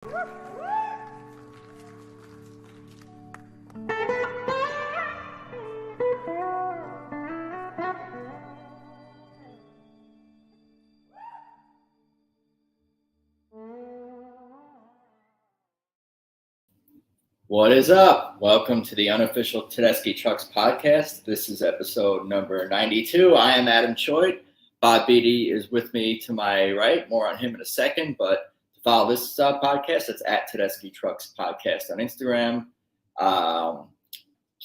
What is up? Welcome to the unofficial Tedeschi Trucks podcast. This is episode number 92. I am Adam Choit. Bob Beatty is with me to my right. More on him in a second, but to follow this podcast, it's at Tedeschi Trucks Podcast on Instagram.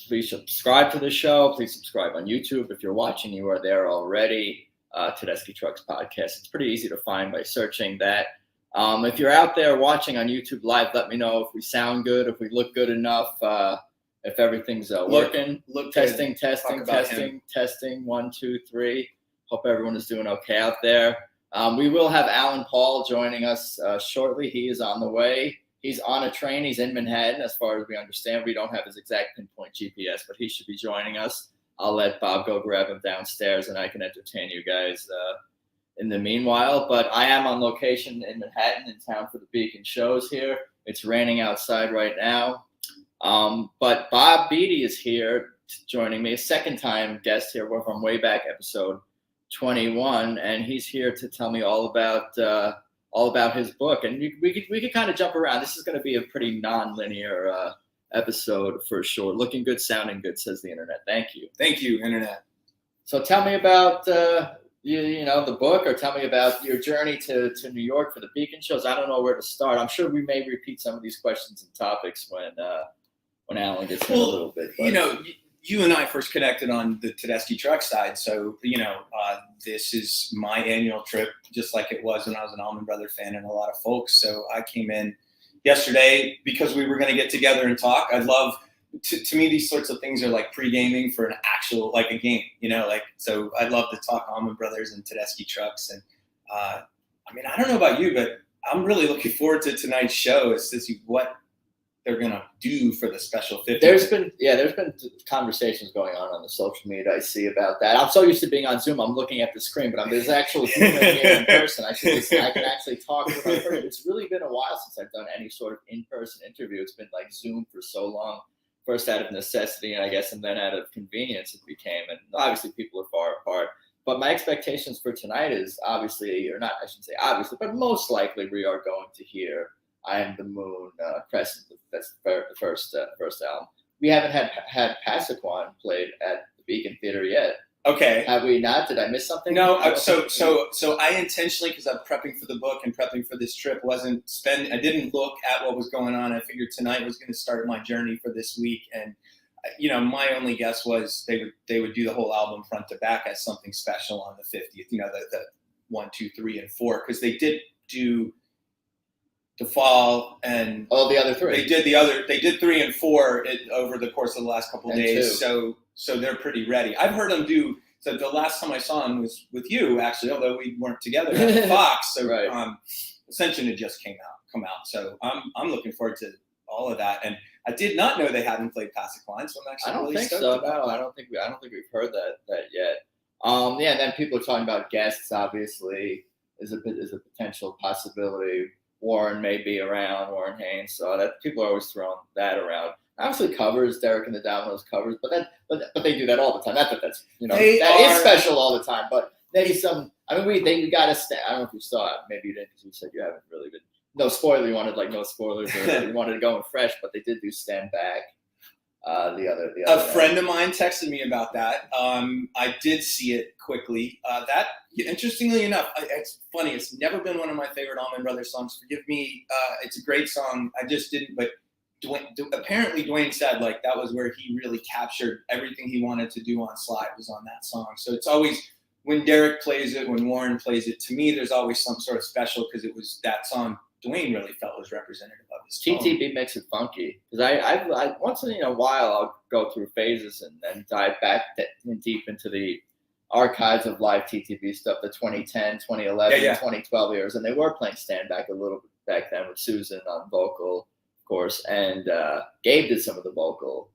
Please subscribe to the show. Please subscribe on YouTube. If you're watching, you are there already. Tedeschi Trucks Podcast. It's pretty easy to find by searching that. If you're out there watching on YouTube Live, let me know if we sound good, if we look good enough, if everything's working. Testing. 1, 2, 3. Hope everyone is doing okay out there. We will have Alan Paul joining us shortly. He is on the way. He's on a train. He's in Manhattan, as far as we understand. We don't have his exact pinpoint GPS, but he should be joining us. I'll let Bob go grab him downstairs, and I can entertain you guys in the meanwhile. But I am on location in Manhattan, in town for the Beacon shows here. It's raining outside right now. But Bob Beatty is here joining me, a second time guest here. We're from way back, episode 21, and he's here to tell me all about his book. And we could kind of jump around. This is going to be a pretty non-linear episode for sure. Looking good, sounding good, says the internet. Thank you. Thank you, internet. So tell me about you know, the book, or tell me about your journey to New York for the Beacon shows. I don't know where to start. I'm sure we may repeat some of these questions and topics when Alan gets in a little bit. But. You know, you and I first connected on the Tedeschi Trucks side. So, you know, this is my annual trip, just like it was when I was an Allman Brothers fan and a lot of folks. So I came in yesterday because we were going to get together and talk. I love, to me, these sorts of things are like pre-gaming for an actual, like a game, you know, like, so I'd love to talk Allman Brothers and Tedeschi Trucks. And I mean, I don't know about you, but I'm really looking forward to tonight's show is to see what they're going to do for the special 50. There's been conversations going on the social media I see about that. I'm so used to being on Zoom, I'm looking at the screen, but there's actual human here in person. I can actually talk with my friend. It's really been a while since I've done any sort of in-person interview. It's been like Zoom for so long. First out of necessity, and I guess, and then out of convenience it became. And obviously people are far apart. But my expectations for tonight is obviously, or not, I shouldn't say obviously, but most likely we are going to hear I Am the Moon, Crescent. That's the first album. We haven't had Passaquan played at the Beacon Theater yet. Okay. Have we not? Did I miss something? No. So I intentionally, because I'm prepping for the book and prepping for this trip, I didn't look at what was going on. I figured tonight was going to start my journey for this week, and you know, my only guess was they would do the whole album front to back as something special on the 50th. You know, the 1, 2, 3, and 4, because they did do The Fall and the other 3. They did 3 and 4 over the course of the last couple of days. 2. So they're pretty ready. I've heard them do. So the last time I saw them was with you, actually, although we weren't together at Fox. So right. Ascension had just come out. So I'm looking forward to all of that. And I did not know they hadn't played Passaquan, so I'm actually really stoked about that. I don't think we've heard that yet. Yeah. And then people are talking about guests. Obviously, is a potential possibility. Warren may be around, Warren Haynes. So that people are always throwing that around. Obviously covers, Derek and the Dominoes covers, but they do that all the time. Not that that's, you know, is special all the time, but maybe some. I mean, we got to stand. I don't know if you saw it. Maybe you didn't, because you said you haven't really been. No spoiler. You wanted like no spoilers, or you wanted to go in fresh, but they did do Stand Back. The other. A friend of mine texted me about that. I did see it quickly. That, interestingly enough, it's funny. It's never been one of my favorite Allman Brothers songs. Forgive me. It's a great song. I just didn't, but. Apparently Duane said like that was where he really captured everything he wanted to do on slide was on that song. So it's always, when Derek plays it, when Warren plays it, to me there's always some sort of special, because it was that song Duane really felt was representative of his tone. TTB makes it funky, because I once in a while I'll go through phases and then dive back deep into the archives of live TTB stuff, the 2010, 2011, 2012 years, and they were playing Stand Back a little bit back then with Susan on vocal. Course, and Gabe did some of the vocal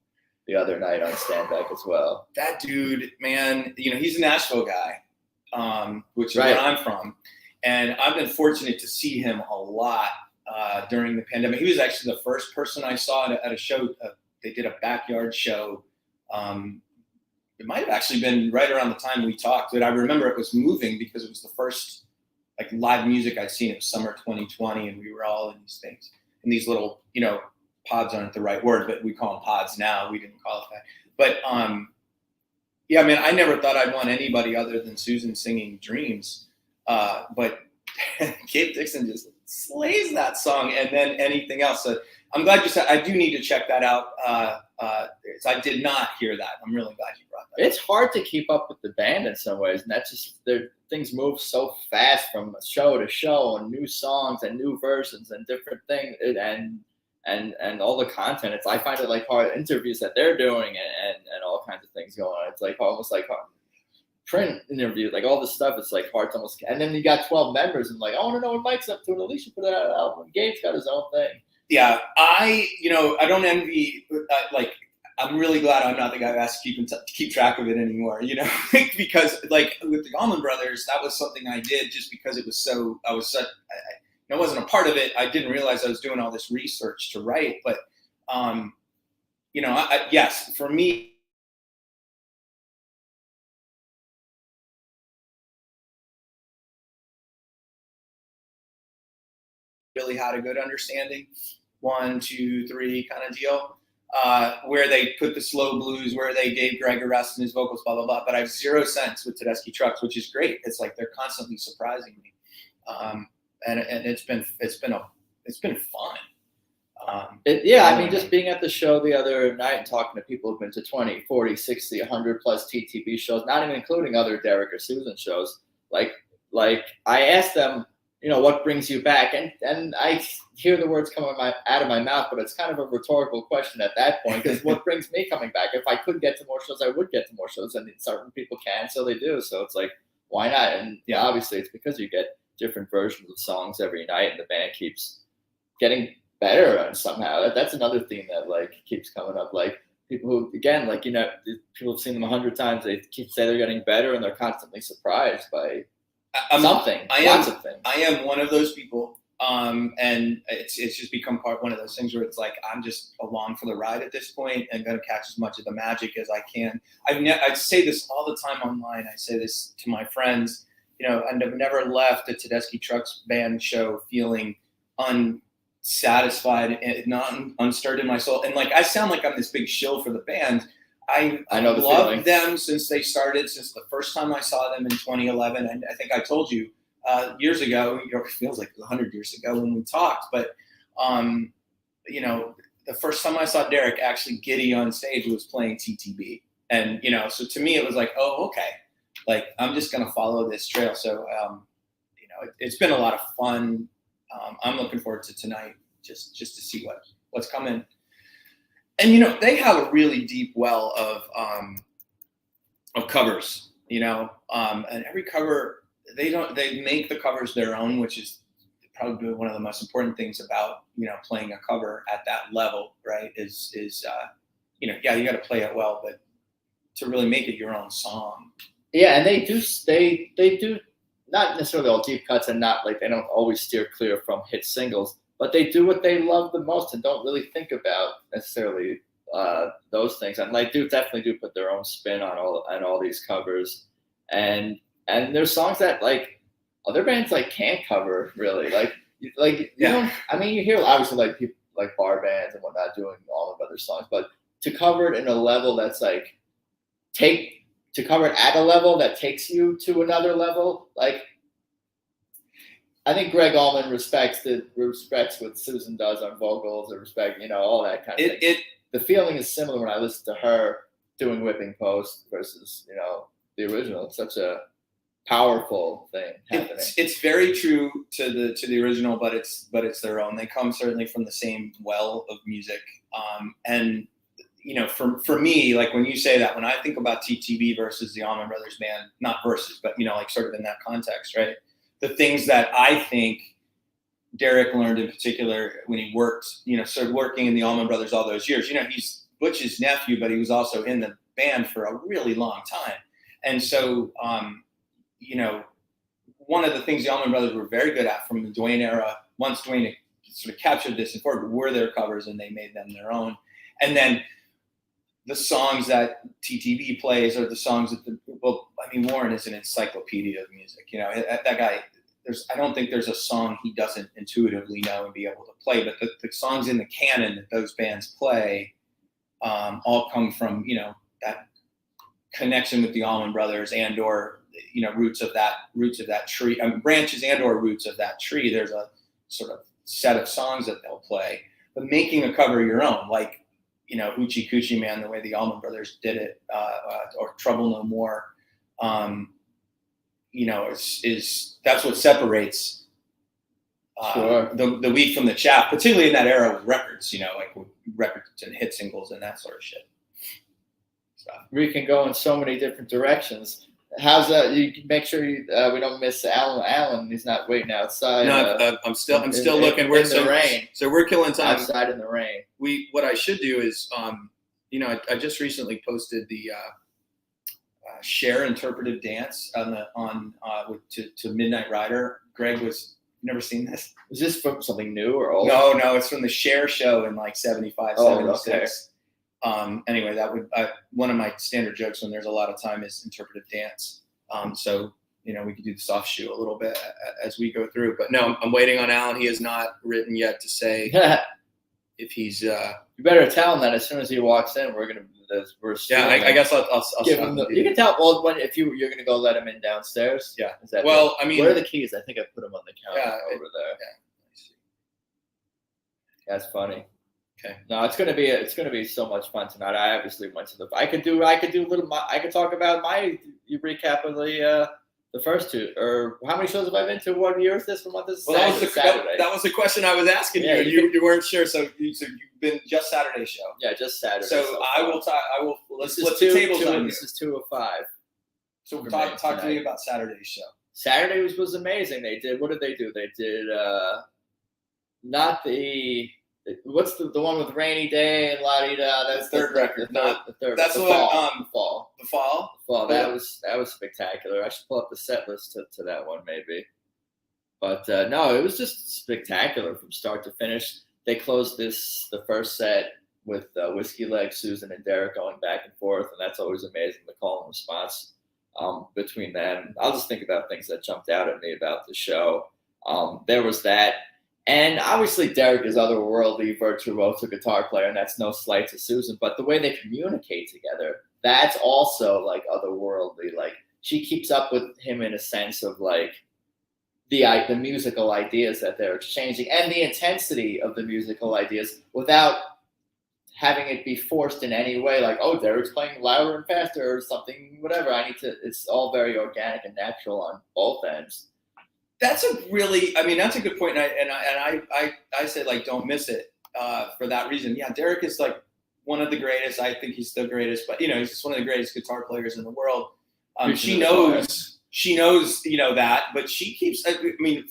the other night on Stand Back as well. That dude, man, you know, he's a Nashville guy, which is where I'm from, and I've been fortunate to see him a lot during the pandemic. He was actually the first person I saw at a show. They did a backyard show. It might have actually been right around the time we talked, but I remember it was moving because it was the first like live music I'd seen. It was summer 2020, and we were all in these things, in these little, pods aren't the right word, but we call them pods now. We didn't call it that. But yeah, man, I never thought I'd want anybody other than Susan singing Dreams. But Kate Dixon just slays that song, and then anything else. So I'm glad you said. I do need to check that out. I did not hear that. I'm really glad you brought that. It's hard to keep up with the band in some ways, and that's just things move so fast from show to show, and new songs and new versions and different things, and all the content. I find it like hard interviews that they're doing and all kinds of things going on. It's like almost like print interviews, like all this stuff. It's like hard to almost. And then you got 12 members, and like I want to know what Mike's up to, and Alicia put out an album. Gabe's got his own thing. Yeah, I don't envy, I'm really glad I'm not the guy who has to keep track of it anymore, because like with the Allman Brothers, that was something I did just because it was I wasn't a part of it. I didn't realize I was doing all this research to write, but, yes, for me, really had a good understanding, 1, 2, 3 kind of deal, where they put the slow blues, where they gave Greg a rest in his vocals, blah, blah, blah. But I have 0 sense with Tedeschi Trucks, which is great. It's like they're constantly surprising me. And it's been fun. I mean, just being at the show the other night and talking to people who've been to 20, 40, 60, 100 plus TTB shows, not even including other Derek or Susan shows. Like I asked them, what brings you back? And I hear the words coming out of my mouth, but it's kind of a rhetorical question at that point, because what brings me coming back? If I could get to more shows, I would get to more shows, and certain people can, so they do. So it's like, why not? And yeah, obviously it's because you get different versions of songs every night, and the band keeps getting better, and somehow that's another theme that like keeps coming up. Like people who, again, like people have seen them 100 times, they keep saying they're getting better, and they're constantly surprised by something. Lots of things. I am one of those people, and it's just become one of those things where it's like I'm just along for the ride at this point and going to catch as much of the magic as I can. I say this all the time online. I say this to my friends. And I've never left a Tedeschi Trucks Band show feeling unsatisfied and not unstirred in my soul. And like I sound like I'm this big shill for the band. I know loved them since they started, since the first time I saw them in 2011. And I think I told you years ago, it feels like 100 years ago when we talked, but, the first time I saw Derek actually giddy on stage was playing TTB. And, so to me, it was like, oh, okay, like I'm just going to follow this trail. So, it's been a lot of fun. I'm looking forward to tonight just to see what's coming. And they have a really deep well of covers, and every cover they make the covers their own, which is probably one of the most important things about playing a cover at that level, right? Is you got to play it well, but to really make it your own song. Yeah, and they do not necessarily all deep cuts, and not like they don't always steer clear from hit singles. But they do what they love the most and don't really think about necessarily those things. And they definitely do put their own spin on all these covers. And there's songs that like other bands like can't cover really. You hear obviously like people like bar bands and whatnot doing all of other songs, but to cover it in a level that's like to cover it at a level that takes you to another level, like. I think Greg Allman respects what Susan does on vocals, and respect, all that kind of thing. The feeling is similar when I listen to her doing Whipping Post versus, the original. It's such a powerful thing happening. It's very true to the original, but it's their own. They come certainly from the same well of music. And for me, like when you say that, when I think about TTB versus the Allman Brothers Band, not versus, but like sort of in that context, right? The things that I think Derek learned in particular when he started working in the Allman Brothers all those years. He's Butch's nephew, but he was also in the band for a really long time. And so, one of the things the Allman Brothers were very good at from the Duane era, once Duane sort of captured this and were their covers, and they made them their own. And then the songs that TTV plays are the songs that Warren is an encyclopedia of music. You know, that guy. I don't think there's a song he doesn't intuitively know and be able to play. But the songs in the canon that those bands play all come from, you know, that connection with the Allman Brothers and/or, you know, roots of that tree, branches and/or roots of that tree. There's a sort of set of songs that they'll play, but making a cover your own, like, you know, Hoochie Coochie Man, the way the Allman Brothers did it, or Trouble No More, you know, is that's what separates the wheat from the chaff, particularly in that era with records, you know, like with records and hit singles and that sort of shit. So we can go in so many different directions. How's that? You make sure we don't miss Alan. He's not waiting outside. No, I'm still looking. We're in the rain. So we're killing time outside in the rain. What I should do is, you know, I just recently posted the Cher interpretive dance to Midnight Rider. Greg was never seen this. Is this from something new or old? No, it's from the Cher show in like 75, 76. Okay. Anyway, that would one of my standard jokes when there's a lot of time is interpretive dance. So, you know, we could do the soft shoe a little bit as we go through. But no, I'm waiting on Alan. He has not written yet to say if he's. You better tell him that as soon as he walks in, we're gonna. I guess I'll give him you can tell. Well, if you're gonna go let him in downstairs. Yeah. Is that I mean, where are the keys? I think I put them on the counter over there. Yeah. That's funny. Okay. No, it's gonna be so much fun tonight. I obviously went to the. I could talk about my recap of the first two, or how many shows have I been to? What year is this? What month is this? Saturday. That was the question I was asking you. You weren't sure, so you've been just Saturday show. Yeah, just Saturday. So I will talk. Let's flip the tables on you. This is 2 of 5. So talk to me about Saturday's show. Saturday was amazing. They did. What did they do? They did not the. What's the one with Rainy Day and La Di Da? That's the third record. The third. That's the fall. The fall. That was spectacular. I should pull up the set list to that one maybe. But no, it was just spectacular from start to finish. They closed the first set with Whiskey Leg, Susan, and Derek going back and forth, and that's always amazing. The call and response between them. I'll just think about things that jumped out at me about the show. There was that. And obviously, Derek is otherworldly, virtuoso guitar player, and that's no slight to Susan. But the way they communicate together, that's also like otherworldly. Like she keeps up with him in a sense of like the musical ideas that they're exchanging and the intensity of the musical ideas without having it be forced in any way. Like, oh, Derek's playing louder and faster or something, whatever. It's all very organic and natural on both ends. That's a good point, and I say like don't miss it for that reason. Yeah, Derek is like one of the greatest. I think he's the greatest, but you know he's just one of the greatest guitar players in the world. She knows you know that, but she keeps. I mean,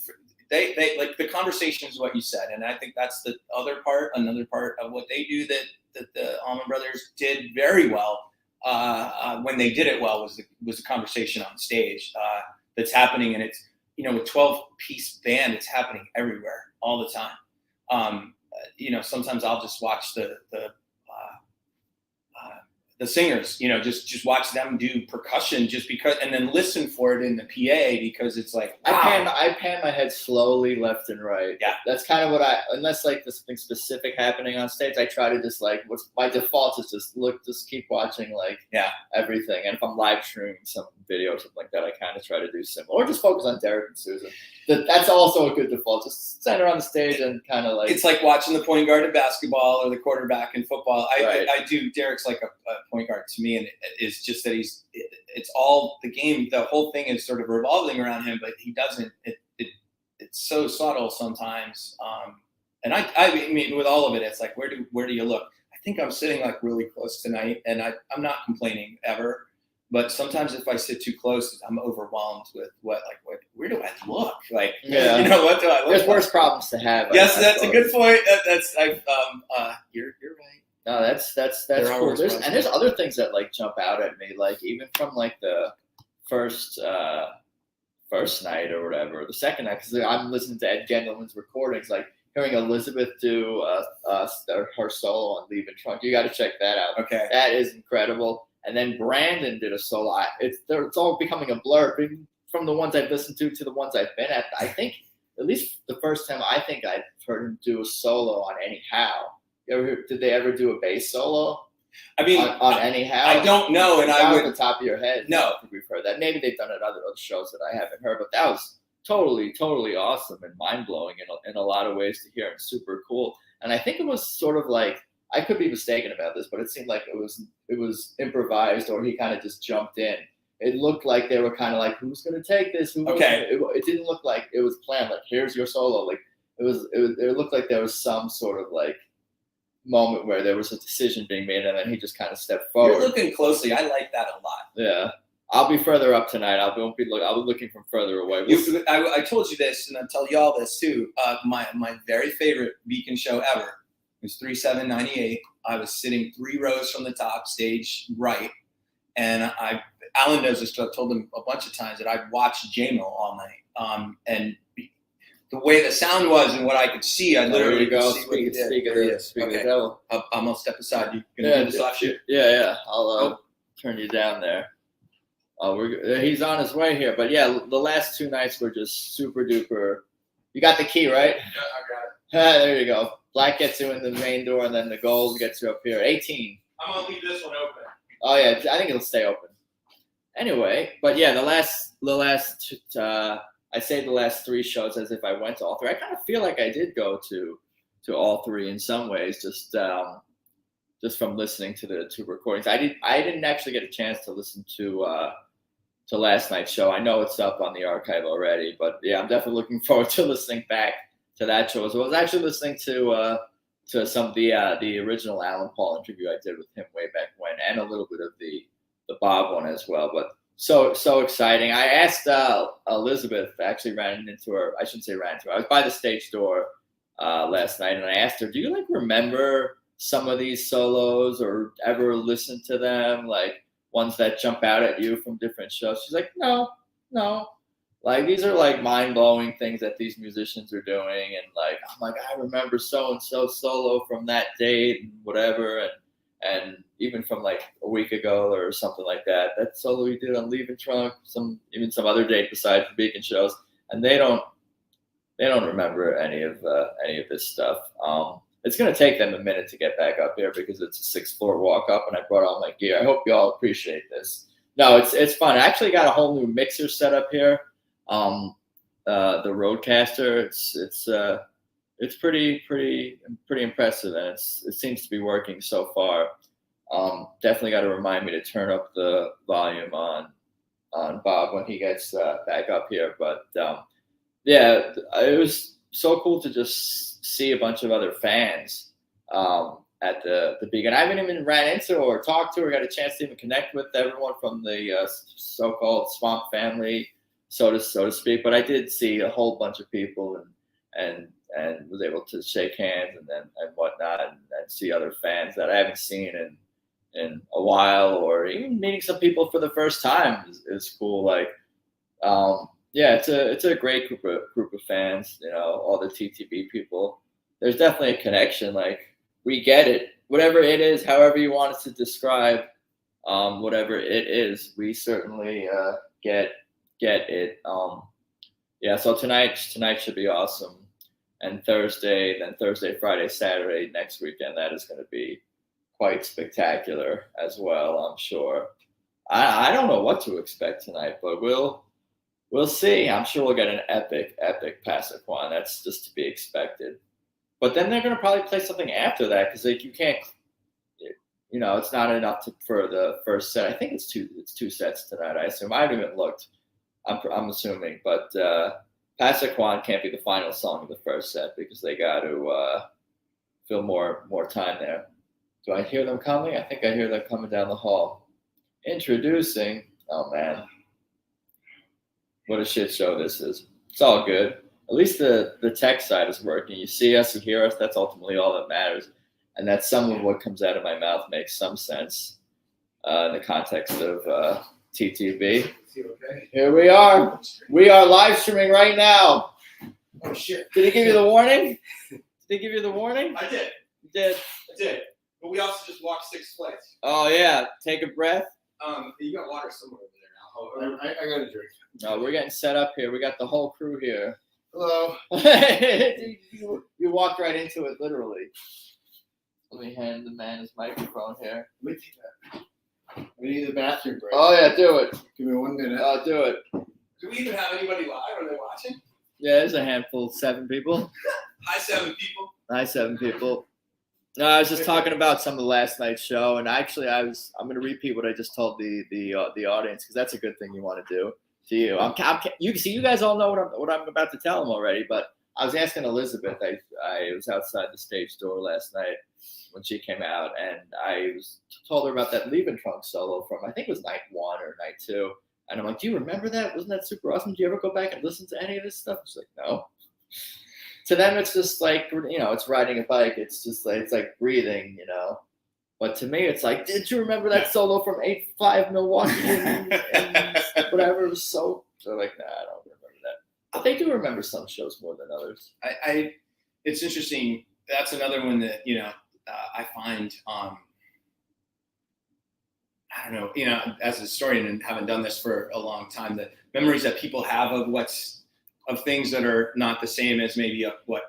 they like the conversation is what you said, and I think that's the another part of what they do that the Allman Brothers did very well. When they did it well was the conversation on stage that's happening, and it's. You know, with 12-piece band, it's happening everywhere, all the time. You know, sometimes I'll just watch the singers. You know, just watch them do percussion, just because, and then listen for it in the PA because it's like wow. I pan my head slowly left and right. Yeah, that's kind of what unless like there's something specific happening on stage, I try to just like what's my default is just keep watching like everything. And if I'm live streaming some video or something like that, I kind of try to do similar or just focus on Derek and Susan. That's also a good default. Just stand around the stage and kind of like it's like watching the point guard in basketball or the quarterback in football. I do. Derek's like a point guard to me, and it's just that it's all the game. The whole thing is sort of revolving around him, but he doesn't. It's so subtle sometimes. And I mean, with all of it, it's like where do you look? I think I'm sitting like really close tonight, and I'm not complaining ever. But sometimes if I sit too close, I'm overwhelmed with where do I look? Like, you know, what do I look There's like? worse problems to have. Yes, that's a good point. You're right. No, that's cool. There's other things that like jump out at me, like even from like the first night or whatever, the second night, because I'm listening to Ed Gendelman's recordings. Like hearing Elizabeth do her solo on Leaving Trunk. You got to check that out. Okay. That is incredible. And then Brandon did a solo. It's all becoming a blur from the ones I've listened to the ones I've been at. I think at least the first time I think I've heard him do a solo on Anyhow. Did they ever do a bass solo? I mean, on Anyhow? I don't know, and I would off the top of your head. No, I think we've heard that. Maybe they've done it at other shows that I haven't heard, but that was totally awesome and mind blowing in a lot of ways to hear, and super cool. And I think it was sort of like, I could be mistaken about this, but it seemed like it was improvised, or he kind of just jumped in. It looked like they were kind of like, who's going to take this? Okay. It didn't look like it was planned. Like, here's your solo. Like it looked like there was some sort of like moment where there was a decision being made, and then he just kind of stepped forward. You're looking closely. I like that a lot. Yeah. I'll be further up tonight. I'll be looking from further away. I told you this, and I'll tell y'all this too. My very favorite Beacon show ever was 3/7/98. I was sitting 3 rows from the top, stage right, and Alan knows this. I've told him a bunch of times that I watched J-Mo all night, and the way the sound was and what I could see, I literally could see what he did. Speak of the devil. I'm gonna step aside. You gonna do this last year? Yeah. I'll turn you down there. He's on his way here, but yeah, the last 2 nights were just super duper. You got the key, right? Yeah, I got it. There you go. Black gets you in the main door, and then the gold gets you up here. 18. I'm gonna leave this one open. Oh yeah, I think it'll stay open. Anyway, but yeah, the last I say the last 3 shows as if I went to all 3. I kind of feel like I did go to all 3 in some ways, just from listening to the 2 recordings. I didn't actually get a chance to listen to last night's show. I know it's up on the archive already, but yeah, I'm definitely looking forward to listening back to that show as well. I was actually listening to some of the original Alan Paul interview I did with him way back when, and a little bit of the Bob one as well. But so exciting. I asked Elizabeth, actually ran into her. I shouldn't say ran into her. I was by the stage door last night, and I asked her, do you like remember some of these solos or ever listen to them, like ones that jump out at you from different shows? She's like, no. Like, these are like mind-blowing things that these musicians are doing. And like, I'm like, I remember so-and-so solo from that date and whatever. And even from like a week ago or something like that, that solo we did on Leaving Trunk, some other date besides the Beacon shows. And they don't remember any of this stuff. It's going to take them a minute to get back up here because it's a 6th floor walk up, and I brought all my gear. I hope you all appreciate this. No, it's fun. I actually got a whole new mixer set up here. The Rodecaster. It's pretty impressive, and it seems to be working so far. Definitely got to remind me to turn up the volume on Bob when he gets back up here. But yeah, it was so cool to just see a bunch of other fans at the Beacon. I haven't even ran into or talked to or got a chance to even connect with everyone from the so-called Swamp family, so to speak. But I did see a whole bunch of people and was able to shake hands and whatnot, and see other fans that I haven't seen in a while, or even meeting some people for the first time is cool. Like, yeah, it's a great group of fans. You know, all the TTB people. There's definitely a connection. Like, we get it, whatever it is, however you want us to describe, whatever it is, we certainly get it. Yeah. So tonight should be awesome, and Thursday, Friday, Saturday next weekend, that is going to be quite spectacular as well, I'm sure. I don't know what to expect tonight, but we'll see. I'm sure we'll get an epic Passaquan. That's just to be expected. But then they're going to probably play something after that, because like, you can't, you know, it's not enough for the first set. I think it's two sets tonight, I assume. I haven't even looked. I'm assuming, but Passaquan can't be the final song of the first set because they got to fill more time there. Do I hear them coming? I think I hear them coming down the hall. Introducing, oh man, what a shit show this is. It's all good. At least the tech side is working. You see us, you hear us. That's ultimately all that matters. And that some of what comes out of my mouth makes some sense in the context of TTB. Okay. Here we are. We are live streaming right now. Oh shit! Did he give you the warning? Did he give you the warning? I did. You did. I did. But we also just walked 6 flights. Oh yeah. Take a breath. You got water somewhere over there now. I got a drink. No, we're getting set up here. We got the whole crew here. Hello. you walked right into it, literally. Let me hand the man his microphone here. Let me take that. We need a bathroom break. Oh yeah, do it. Give me 1 minute. Oh, do it. Do we even have anybody live? Are they watching? Yeah, there's a handful, 7 people. Hi, 7 people. Hi, 7 people. No, I was just talking about some of the last night's show, and actually, I'm going to repeat what I just told the audience because that's a good thing you want to do to you. You guys all know what I'm about to tell them already, but I was asking Elizabeth. I was outside the stage door last night when she came out, and I told her about that Leaving Trunk solo from I think it was night 1 or night 2, and I'm like, do you remember that? Wasn't that super awesome? Do you ever go back and listen to any of this stuff? She's like, no. To them, it's just like, it's riding a bike. It's just like, it's like breathing, But to me, it's like, did you remember that solo from 8-5 Milwaukee and whatever? It was so. They're like, nah, I don't remember that. But they do remember some shows more than others. It's interesting. That's another one that I find. I don't know. As a historian and having done this for a long time, the memories that people have of things that are not the same as maybe what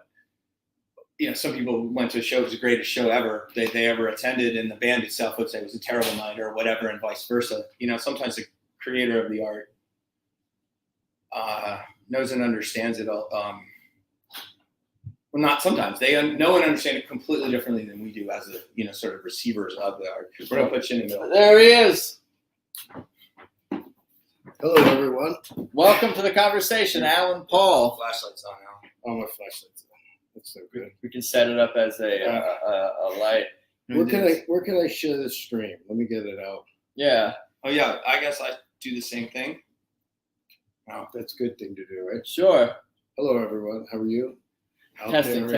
some people went to a show, it was the greatest show ever they ever attended, and the band itself would say it was a terrible night or whatever, and vice versa. Sometimes the creator of the art knows and understands it all. Well, not sometimes. They know and understand it completely differently than we do as sort of receivers of the art. We're gonna put you in the middle. There he is. Hello, everyone. Welcome to the conversation, Alan Paul. Flashlight's on now. Oh, my flashlight's on. That's so good. We can set it up as a light. Where can I share this stream? Let me get it out. Yeah. Oh yeah, I guess I do the same thing. Wow, that's a good thing to do, right? Sure. Hello, everyone. How are you? Testing.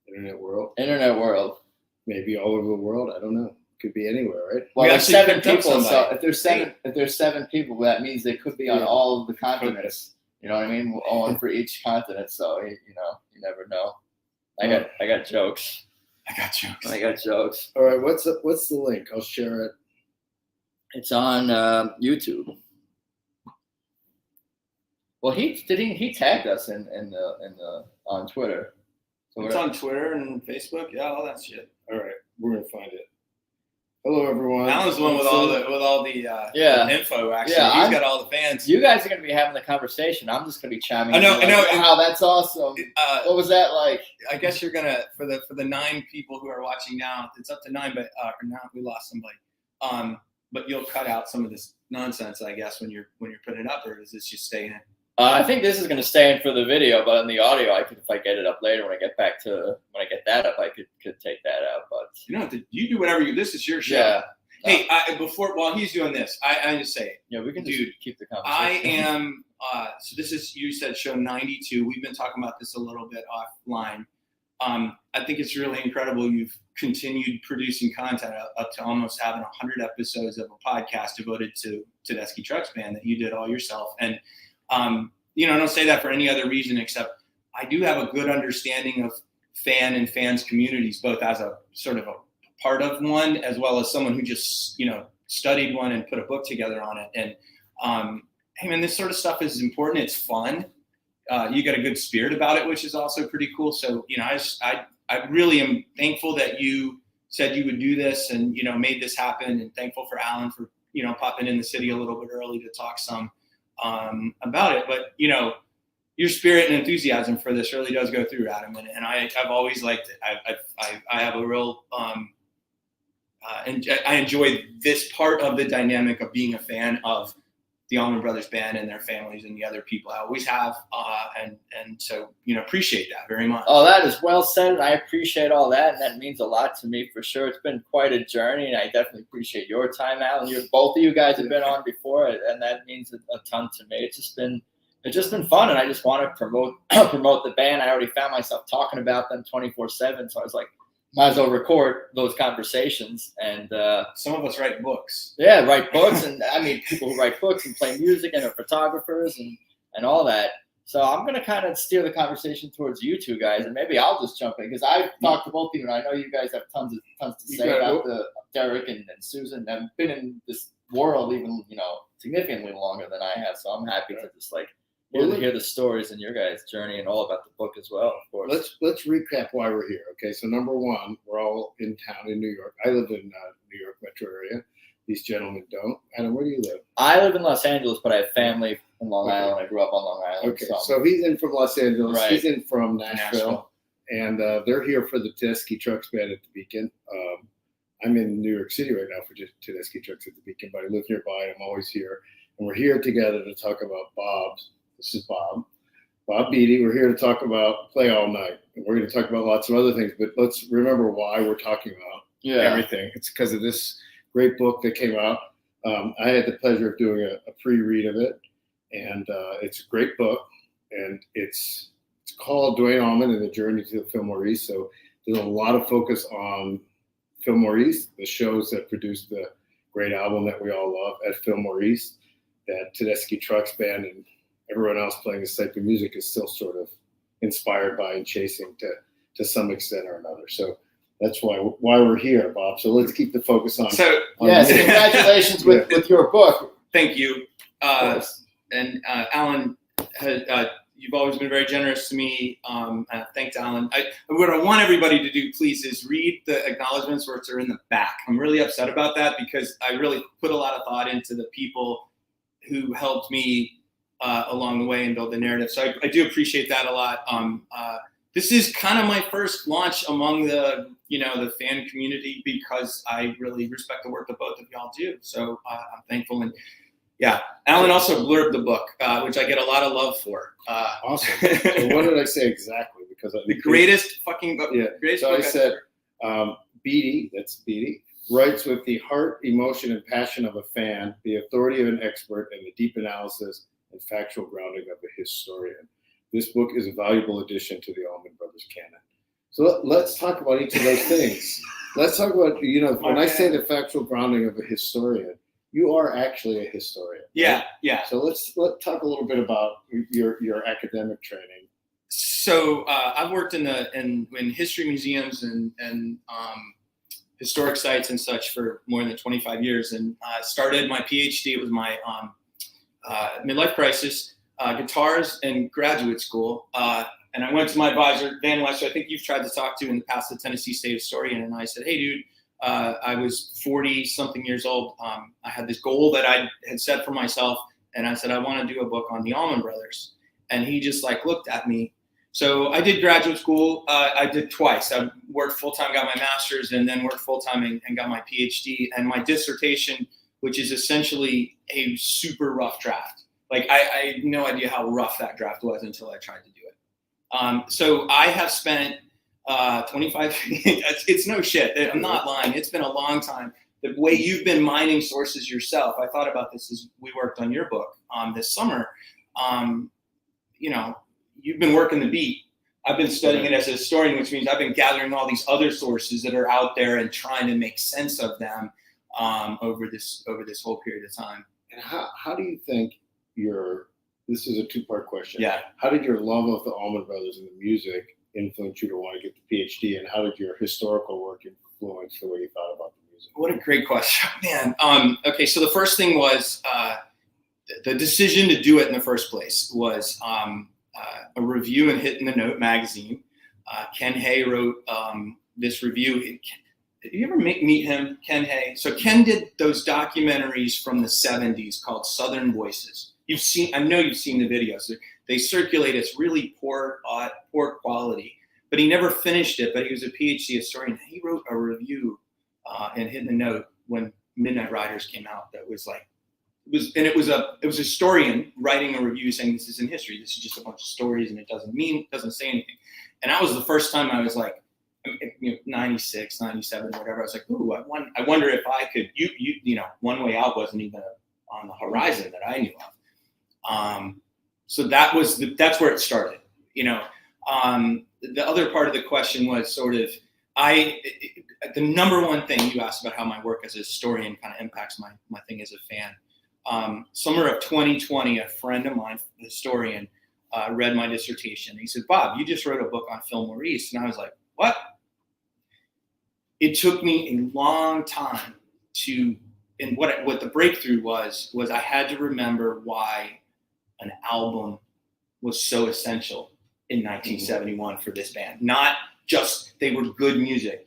Internet world. Internet world. Maybe all over the world. I don't know. Could be anywhere, right? Well, there's 7 people. So if there's 7 people, that means they could be on all of the continents. You know what I mean? One for each continent. So you never know. I got jokes. I got jokes. All right. What's the link? I'll share it. It's on YouTube. Well, he tagged us in the on Twitter. So it's on Twitter and Facebook. Yeah, all that shit. All right, we're gonna find it. Hello, everyone. Alan's the one with all the info. Actually, yeah, he's got all the fans. You guys are gonna be having the conversation. I'm just gonna be chiming. I know. Wow, that's awesome. What was that like? I guess you're gonna for the 9 people who are watching now. It's up to 9, but now we lost somebody. But you'll cut out some of this nonsense, I guess, when you're putting it up, or does this just stay in? I think this is going to stay in for the video, but in the audio, if I get it up later, when I get that up, I could take that out. But you don't have to. You do whatever you. This is your show. Yeah. Hey, while he's doing this, I just say, yeah, we can just keep the conversation. I am. So this is, you said, show 92. We've been talking about this a little bit offline. I think it's really incredible. You've continued producing content up to almost having 100 episodes of a podcast devoted to Tedeschi Trucks Band that you did all yourself. And I don't say that for any other reason except I do have a good understanding of fans communities, both as a sort of a part of one, as well as someone who just, studied one and put a book together on it. And, hey man, this sort of stuff is important. It's fun. You got a good spirit about it, which is also pretty cool. So, I really am thankful that you said you would do this and, made this happen, and thankful for Alan for, popping in the city a little bit early to talk some about it. But, your spirit and enthusiasm for this really does go through, Adam. And I've always liked it. I have a real, and I enjoy this part of the dynamic of being a fan of the Allman Brothers Band and their families and the other people. I always have, and so appreciate that very much. Oh, that is well said, and I appreciate all that, and that means a lot to me for sure. It's been quite a journey, and I definitely appreciate your time, Alan. Both of you guys have been on before, and that means a ton to me. It's just been fun, and I just want to promote the band. I already found myself talking about them 24/7, so I was like, might as well record those conversations. And some of us write books. Yeah, write books, and I mean people who write books and play music and are photographers and all that. So I'm going to kind of steer the conversation towards you two guys, and maybe I'll just jump in because I've talked to both of you, and I know you guys have tons to say about Derek and Susan. I've been in this world even, significantly longer than I have, so I'm happy to just hear the stories and your guys' journey and all about the book as well, of course. Let's recap why we're here. Okay, so number one, we're all in town in New York. I live in New York metro area. These gentlemen don't. Adam, where do you live? I live in Los Angeles, but I have family in Long Island. I grew up on Long Island. Okay, so he's in from Los Angeles. Right. He's in from Nashville. And they're here for the Tedeschi Trucks Band at the Beacon. I'm in New York City right now for Tedeschi Trucks at the Beacon, but I live nearby. I'm always here. And we're here together to talk about Bob's. This is Bob Beatty. We're here to talk about Play All Night. And we're going to talk about lots of other things, but let's remember why we're talking about everything. It's because of this great book that came out. I had the pleasure of doing a pre-read of it, and it's a great book, and it's called Duane Allman and the Journey to the Fillmore East. So there's a lot of focus on Fillmore East, the shows that produced the great album that we all love at Fillmore East, that Tedeschi Trucks Band and everyone else playing this type of music is still sort of inspired by and chasing to some extent or another. So that's why we're here, Bob. So let's keep the focus on. So yes, congratulations with your book. Thank you. And Alan, you've always been very generous to me. Thanks, Alan. What I want everybody to do, please, is read the acknowledgments which are in the back. I'm really upset about that because I really put a lot of thought into the people who helped me along the way and build the narrative. So I do appreciate that a lot. This is kind of my first launch among the fan community because I really respect the work that both of y'all do. So I'm thankful. And yeah, Alan also blurbed the book, which I get a lot of love for. Awesome. So what did I say exactly? Because the greatest fucking book. Yeah. Greatest so book I said, Beatty, that's Beatty, writes with the heart, emotion, and passion of a fan, the authority of an expert, and the deep analysis and factual grounding of a historian. This book is a valuable addition to the Allman Brothers canon. So let's talk about each of those things. Let's talk about, when I say the factual grounding of a historian, you are actually a historian. Yeah, right? yeah. So let's talk a little bit about your academic training. So I've worked in history museums and historic sites and such for more than 25 years, and started my PhD. It was my midlife crisis. Guitars in graduate school, and I went to my advisor, Van West, who I think you've tried to talk to in the past, the Tennessee State historian, and I said, hey, dude, I was 40-something years old. I had this goal that I had set for myself, and I said, I want to do a book on the Allman Brothers. And he just looked at me. So I did graduate school. I did twice. I worked full-time, got my master's, and then worked full-time and got my PhD. And my dissertation, which is essentially a super rough draft. I had no idea how rough that draft was until I tried to do it. So I have spent 25, it's no shit. I'm not lying. It's been a long time. The way you've been mining sources yourself, I thought about this as we worked on your book this summer. You've been working the beat. I've been studying it as a historian, which means I've been gathering all these other sources that are out there and trying to make sense of them over this whole period of time. And how do you think this is a two-part question. Yeah. How did your love of the Allman Brothers and the music influence you to want to get the PhD, and how did your historical work influence the way you thought about the music? What a great question, man. Okay, so the first thing was the decision to do it in the first place was a review in Hit in the Note magazine. Ken Hay wrote this review. Did you ever meet him, Ken Hay? So Ken did those documentaries from the 70s called Southern Voices. I know you've seen the videos. They circulate. It's really poor quality. But he never finished it. But he was a PhD historian. He wrote a review in Hit in the Note when Midnight Riders came out. That was it was a historian writing a review saying this is in history. This is just a bunch of stories and it doesn't say anything. And that was the first time I was 96, 97, whatever. I was like, ooh, I wonder if I could. One Way Out wasn't even on the horizon that I knew of. So that's where it started. The other part of the question was sort of the number one thing you asked about how my work as a historian kind of impacts my thing as a fan. Summer of 2020, a friend of mine, a historian, read my dissertation. He said, Bob, you just wrote a book on Fillmore East. And I was like, what? It took me a long time and what the breakthrough was I had to remember why an album was so essential in 1971 for this band. Not just they were good music,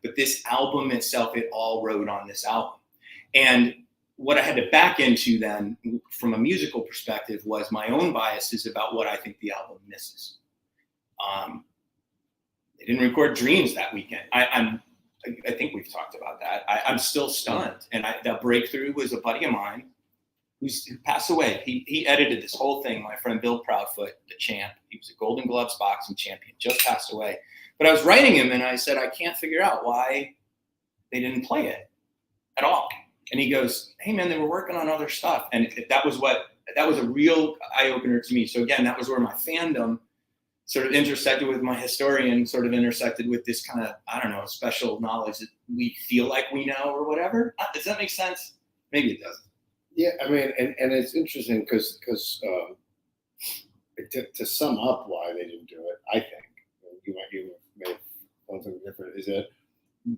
but this album itself, it all rode on this album. And what I had to back into then from a musical perspective was my own biases about what I think the album misses. They didn't record Dreams that weekend. I think we've talked about that. I'm still stunned. And that breakthrough was a buddy of mine who passed away. He edited this whole thing. My friend Bill Proudfoot, the champ. He was a Golden Gloves boxing champion, just passed away. But I was writing him and I said, I can't figure out why they didn't play it at all. And he goes, hey man, they were working on other stuff. And that was a real eye opener to me. So again, that was where my fandom sort of intersected with my historian, sort of intersected with this kind of, I don't know, special knowledge that we feel like we know or whatever. Does that make sense? Maybe it doesn't. Yeah, I mean, and it's interesting because to sum up why they didn't do it, I think, you may have found something different, is that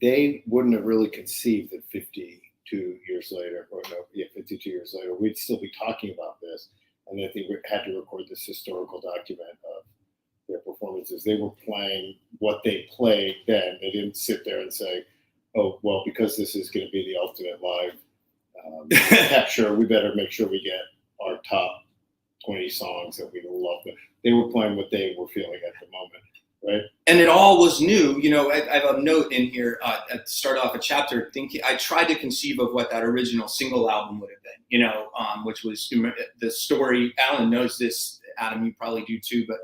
they wouldn't have really conceived that 52 years later, 52 years later, we'd still be talking about this, and that they had to record this historical document of their performances. They were playing what they played then. They didn't sit there and say, oh, well, because this is going to be the ultimate live capture, we better make sure we get our top 20 songs that we love. They were playing what they were feeling at the moment, right? And it all was new. I have a note in here to start off a chapter. I tried to conceive of what that original single album would have been, which was the story. Alan knows this. Adam, you probably do too. But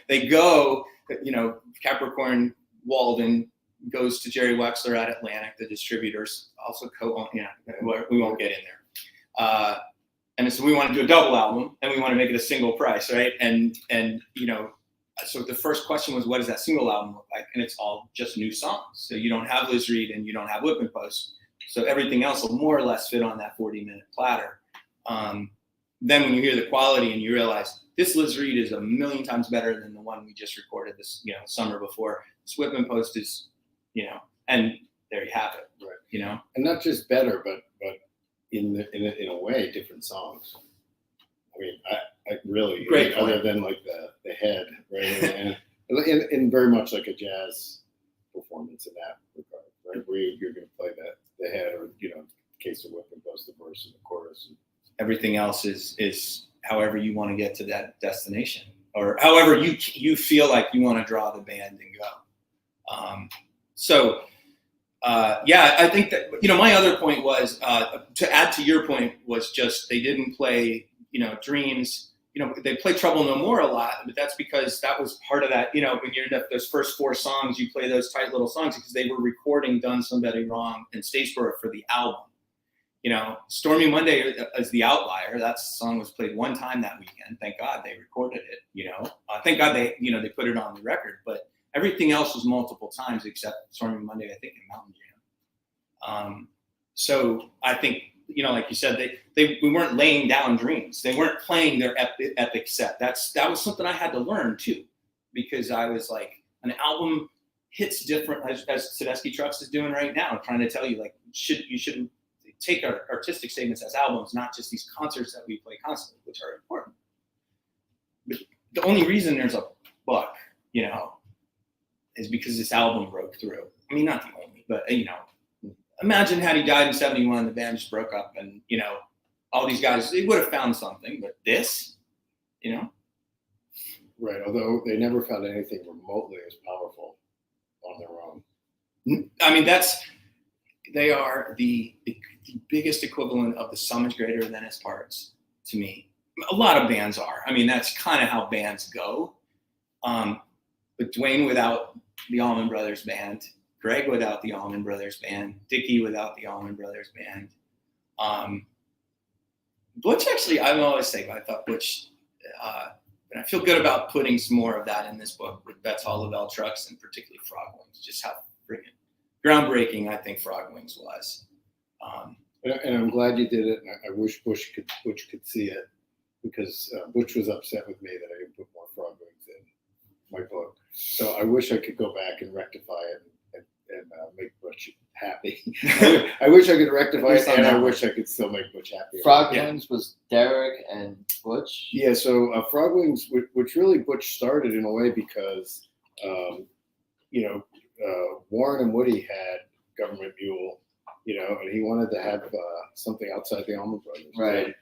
they go. Capricorn Walden goes to Jerry Wexler at Atlantic, the distributors, also co-own. We won't get in there. And so we want to do a double album, and we want to make it a single price, right? And so the first question was, what does that single album look like? And it's all just new songs. So you don't have Liz Reed and you don't have Whip and Post. So everything else will more or less fit on that 40-minute platter. Then when you hear the quality and you realize this Liz Reed is a million times better than the one we just recorded this, summer before. This Whip and Post is, and there you have it, right? And not just better, but in a way, different songs. I mean, I really, great other than like the head, right? and very much like a jazz performance in that regard, right? Where you're going to play the head, or in case of Whip and Post, the verse and the chorus. And everything else is however you want to get to that destination, or however you feel like you want to draw the band and go. I think that, my other point was, to add to your point, was just they didn't play, Dreams. They play Trouble No More a lot, but that's because that was part of that, when you're in those first 4 songs, you play those tight little songs because they were recording Done Somebody Wrong and Statesboro for the album. Stormy Monday is the outlier. That song was played one time that weekend. Thank God they recorded it, thank God they put it on the record, but everything else was multiple times except Stormy Monday, I think, in Mountain Jam. So I think, like you said, we weren't laying down Dreams. They weren't playing their epic set. That was something I had to learn too, because I was like, an album hits different, as Tedeschi Trucks is doing right now, trying to tell you, like, you shouldn't take our artistic statements as albums, not just these concerts that we play constantly, which are important. But the only reason there's a book, is because this album broke through. I mean, not the only, but imagine had he died in 71, the band just broke up, and all these guys, they would have found something, but this, Right, although they never found anything remotely as powerful on their own. I mean, they are the biggest equivalent of the sum is greater than its parts to me. A lot of bands are. I mean, that's kind of how bands go. But Duane without the Allman Brothers Band, Greg without the Allman Brothers Band, Dickie without the Allman Brothers Band. Butch, actually, I always say, I thought Butch, and I feel good about putting some more of that in this book with Betts Hall LaBelle Trucks, and particularly Frog Wings, just how freaking groundbreaking I think Frog Wings was. And I'm glad you did it. And I wish Butch could see it. because Butch was upset with me that I didn't put more frog wings in my book. So I wish I could go back and rectify it and make Butch happy. I wish I could rectify it, and I wish I could still make Butch happy. Frog Wings was Derek and Butch. Yeah, so Frog Wings, which really Butch started in a way because, Warren and Woody had Government Mule, and he wanted to have something outside the Allman Brothers. Right.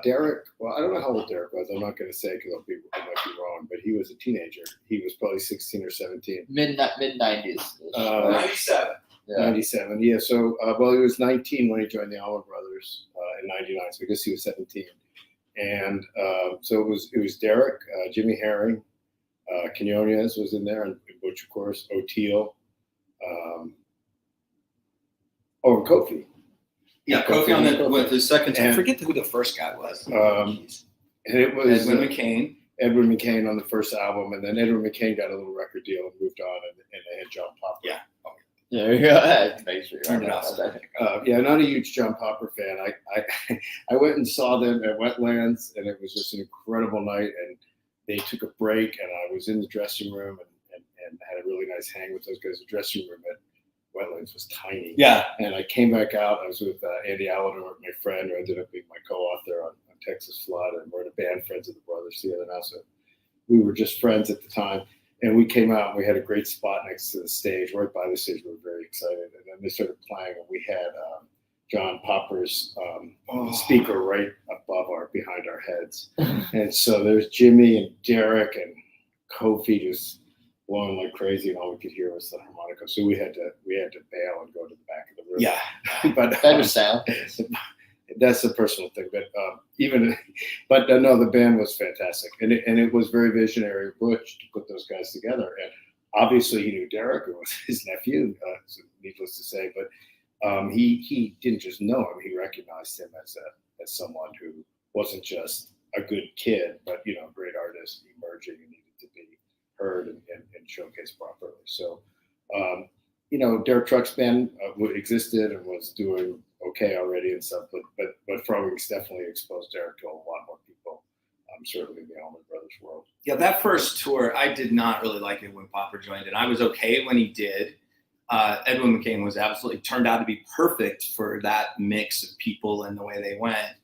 Derek, well, I don't know how old Derek was. I'm not going to say because I might be wrong, but he was a teenager. He was probably 16 or 17. Mid 90s. 97. Yeah. 97, yeah. So, he was 19 when he joined the Allman Brothers in 99, so I guess he was 17. And so it was Derek, Jimmy Herring, Quinones was in there, and Butch, of course, O'Teal, and Kofi. Yeah, Kofi with the second. I And- forget who the first guy was. And it was Edwin McCain. Edward McCain on the first album, and then Edward McCain got a little record deal and moved on, and they had John Popper. Yeah. There you go. Make sure Turned it off. Not a huge John Popper fan. I went and saw them at Wetlands, and it was just an incredible night. And they took a break, and I was in the dressing room and had a really nice hang with those guys. The dressing room at Wetlands was tiny. Yeah. And I came back out. I was with Andy Allen, my friend, who ended up being my co-author on Texas Flood, and we're the band Friends of the Brothers together now. So we were just friends at the time. And we came out and we had a great spot next to the stage, right by the stage. We were very excited. And then they started playing, and we had John Popper's speaker right behind our heads. And so there's Jimmy and Derek and Kofi just blowing like crazy, and all we could hear was the harmonica. So we had to bail and go to the back of the room. Yeah. But Better sound. that's a personal thing, but no, the band was fantastic, and it was very visionary of Butch to put those guys together. And obviously, he knew Derek, who was his nephew, so needless to say. But he didn't just know him; he recognized him as someone who wasn't just a good kid, but a great artist emerging and needed to be heard and showcased properly. So, Derek Trucks Band existed and was doing okay already and stuff, but Frog Wings definitely exposed Derek to a lot more people, certainly in the Allman Brothers world. Yeah, that first tour, I did not really like it when Popper joined, and I was okay when he did. Edwin McCain was absolutely turned out to be perfect for that mix of people and the way they went.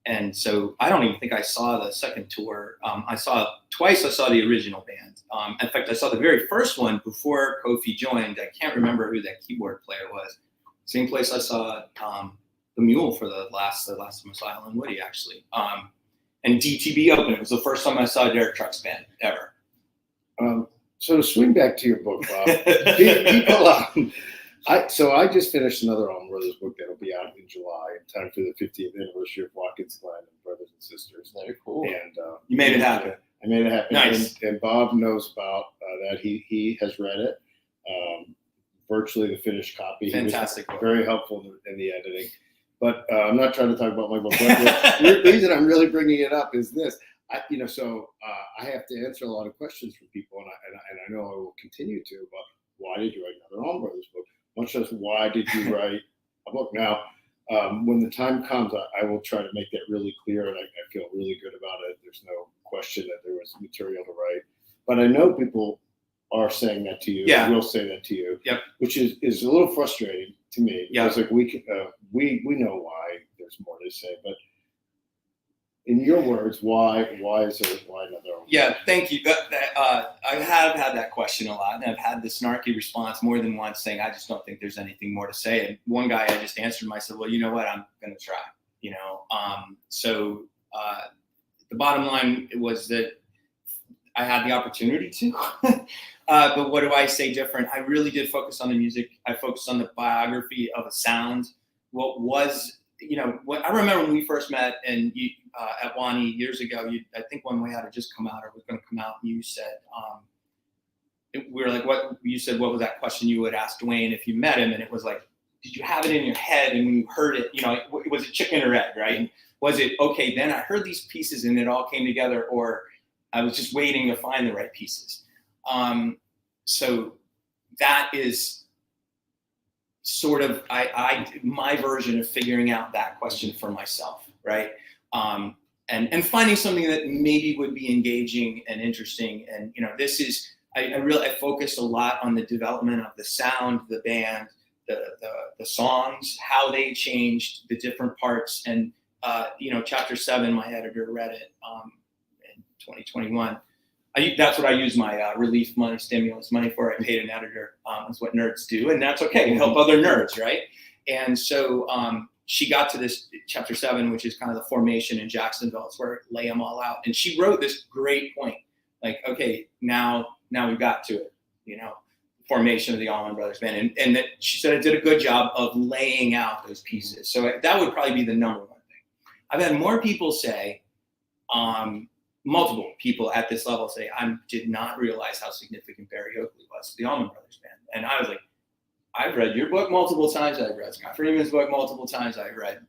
And so I don't even think I saw the second tour. I saw the original band. In fact, I saw the very first one before Kofi joined. I can't remember who that keyboard player was. Same place I saw the Mule for the last time I saw Alan Woody, actually. And DTB opened. It was the first time I saw Derek Trucks Band ever. So to swing back to your book, Bob, people, I just finished another Allman Brothers book that'll be out in July in time for the 50th anniversary of Watkins Glen and Brothers and Sisters. Very cool. And You made it happen. I made it happen. Nice. And Bob knows about that. He has read it. Virtually the finished copy. Fantastic He was book. very helpful in the editing. But I'm not trying to talk about my book. The reason I'm really bringing it up is this. I have to answer a lot of questions from people, and I know I will continue to. But why did you write another Allman Brothers book? Much less why did you write a book? Now, when the time comes, I will try to make that really clear, and I feel really good about it. There's no question that there was material to write, but I know people are saying that to you. Yeah. Will say that to you. Yep. Which is a little frustrating to me. Yeah. Because we know why there's more to say, but in your words, why is there another? Yeah, thank you. I have had that question a lot, and I've had the snarky response more than once saying, I just don't think there's anything more to say. And one guy, I just answered him, I said, well, you know what, I'm going to try, So the bottom line was that I had the opportunity to, but what do I say different? I really did focus on the music. I focused on the biography of a sound. What I remember when we first met and you, at Wani years ago, I think One Way Out had just come out or was going to come out, and you said, we were like, what was that question you would ask Duane if you met him? And it was like, did you have it in your head? And when you heard it, was it chicken or egg, right? And was it, okay, then I heard these pieces and it all came together, or I was just waiting to find the right pieces. So that is sort of my version of figuring out that question for myself, right? and finding something that maybe would be engaging and interesting. And this is I focus a lot on the development of the sound, the band, the songs, how they changed, the different parts. And chapter 7, my editor read it in 2021. That's what I use my relief money, stimulus money for. I paid an editor. That's what nerds do, and that's okay. Help other nerds, right? And so she got to this chapter 7, which is kind of the formation in Jacksonville. It's where it lay them all out. And she wrote this great point, like, okay, now we got to it, formation of the Allman Brothers Band. And that she said it did a good job of laying out those pieces. So that would probably be the number one thing. I've had more people say, multiple people at this level say, I did not realize how significant Barry Oakley was to the Allman Brothers Band. And I was like, I've read your book multiple times. I've read Scott Freeman's book multiple times. I've read,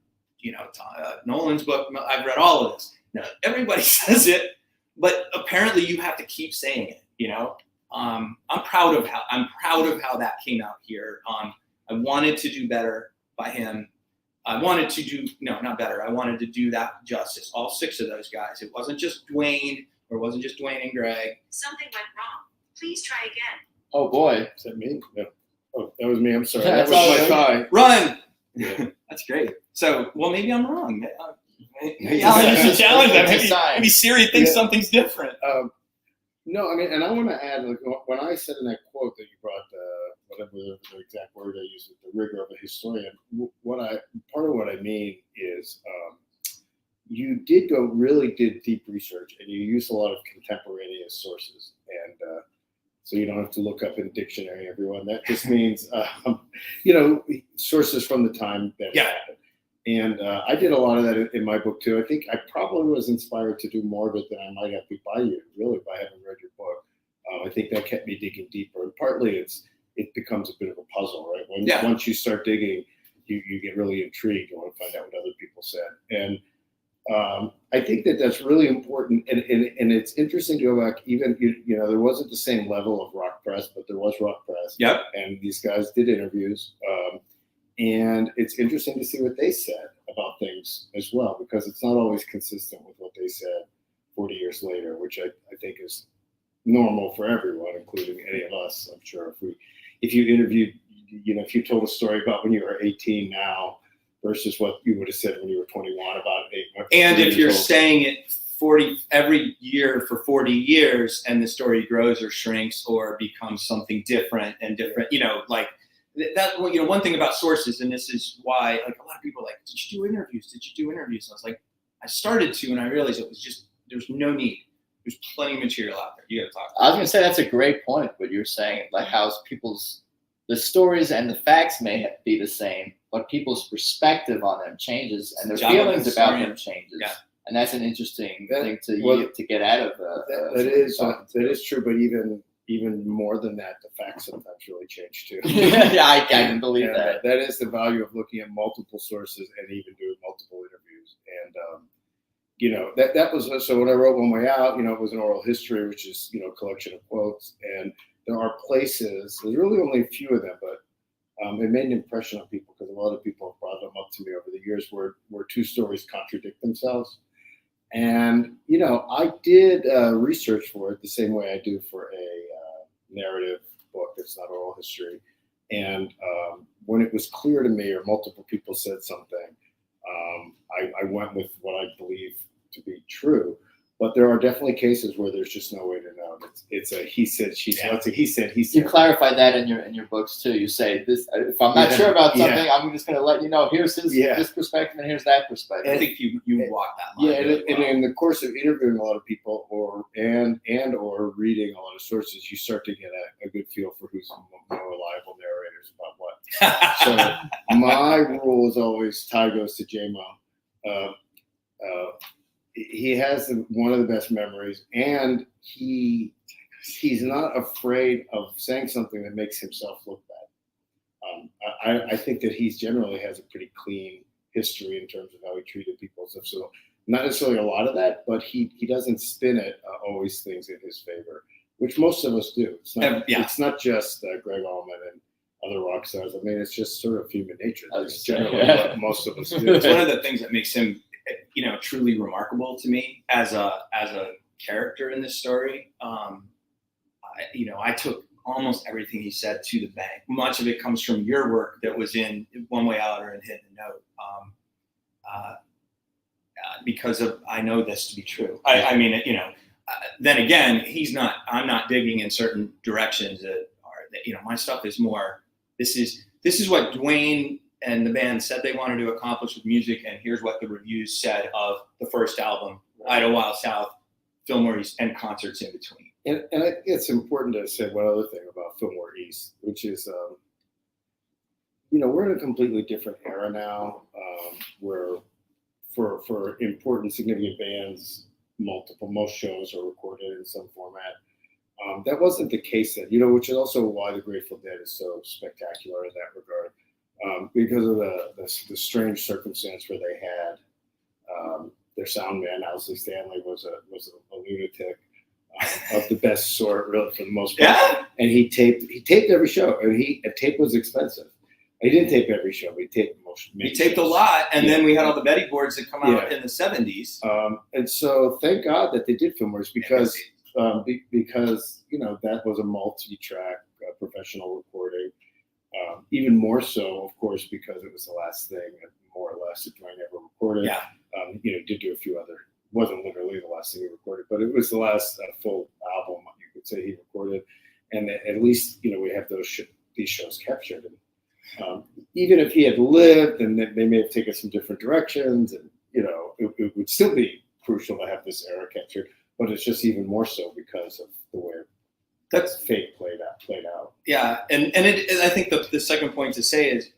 Nolan's book. I've read all of this. Now, everybody says it, but apparently you have to keep saying it. I'm proud of how that came out here. I wanted to do better by him. I wanted to do not better. I wanted to do that justice. All 6 of those guys. It wasn't just Duane, or it wasn't just Duane and Greg. Something went wrong. Please try again. Oh boy, Is that me? No. Oh, that was me. I'm sorry. That's That was all my right. tie. Run. Yeah. That's great. So, well, maybe I'm wrong. Maybe It's I a- should challenge that. it's a sign. Maybe Siri thinks Yeah. something's different. No, I mean, and I want to add, like, when I said in that quote that you brought, whatever the exact word I used, the rigor of a historian, part of what I mean is you really did deep research, and you used a lot of contemporaneous sources, and so you don't have to look up in dictionary, everyone. That just means, sources from the time that it happened. And I did a lot of that in my book too. I think I probably was inspired to do more of it than I might have by you, really, by having read your book. I think that kept me digging deeper. And partly it becomes a bit of a puzzle, right? Once you start digging, you get really intrigued. You want to find out what other people said. And I think that's really important. And it's interesting to go back, even, there wasn't the same level of rock press, but there was rock press. Yep. And these guys did interviews. And it's interesting to see what they said about things as well, because it's not always consistent with what they said 40 years later, which I think is normal for everyone, including any of us. I'm sure if you interviewed, if you told a story about when you were 18 now versus what you would have said when you were 21 about 8. And if you're saying it 40 every year for 40 years, and the story grows or shrinks or becomes something different, like that. One thing about sources, and this is why, like, a lot of people are like, did you do interviews? Did you do interviews? And I was like, I started to, and I realized it was just, there's no need. There's plenty of material out there. You got to talk. I was gonna say that's a great point. What you're saying, like how the stories and the facts may be the same, but people's perspective on them changes, and their feelings about them changes. Yeah. And that's an interesting thing to get out of. That is true, but even more than that, the facts sometimes really change too. Yeah, I can believe that. That is the value of looking at multiple sources and even doing multiple interviews. And that was, so when I wrote One Way Out, it was an oral history, which is a collection of quotes, and there are places. There's really only a few of them, but it made an impression on people because a lot of people have brought them up to me over the years where 2 stories contradict themselves. And, I did research for it the same way I do for a narrative book that's not oral history. And when it was clear to me, or multiple people said something, I went with what I believe to be true. But there are definitely cases where there's just no way to know. It's a he said, she said. It's a he said, he said. You clarify that in your books too. You say this. If I'm not sure about something, I'm just going to let you know. Here's this perspective, and here's that perspective. I think you walk that line. Yeah, really and well. in the course of interviewing a lot of people, or reading a lot of sources, you start to get a good feel for who's more reliable narrators about what. So my rule is always tie goes to J-Mo. He has one of the best memories, and he's not afraid of saying something that makes himself look bad. I think that he generally has a pretty clean history in terms of how he treated people and stuff. So not necessarily a lot of that, but he doesn't spin it always things in his favor, which most of us do. It's not just Greg Allman and other rock stars. I mean, it's just sort of human nature. That's generally what most of us do. It's one of the things that makes him truly remarkable to me as a character in this story. I took almost everything he said to the bank. Much of it comes from your work that was in One Way Out or in Hidden Note. Because I know this to be true. Then again, I'm not digging in certain directions my stuff is more, this is what Duane and the band said they wanted to accomplish with music, and here's what the reviews said of the first album, Idlewild South, Fillmore East, and concerts in between. And I think it's important to say one other thing about Fillmore East, which is, we're in a completely different era now, where for important, significant bands, most shows are recorded in some format. That wasn't the case then, which is also why the Grateful Dead is so spectacular in that regard, because of the strange circumstance where they had their sound man, Owsley Stanley, was a lunatic of the best sort, really, for the most part. Yeah. And he taped every show, and a tape was expensive. He didn't tape every show, but he taped most. He taped a lot, and then we had all the Beatty boards that come out in the 70s. And so thank God that they did Fillmore's because that was a multi-track professional recording. Even more so, of course, because it was the last thing, more or less, that Duane ever recorded. Yeah. Did do a few other. Wasn't literally the last thing he recorded, but it was the last full album you could say he recorded. And at least we have these shows captured. And even if he had lived, and they may have taken some different directions, and it would still be crucial to have this era captured. But it's just even more so because of the way that's fate played out. Yeah, and I think the second point to say is,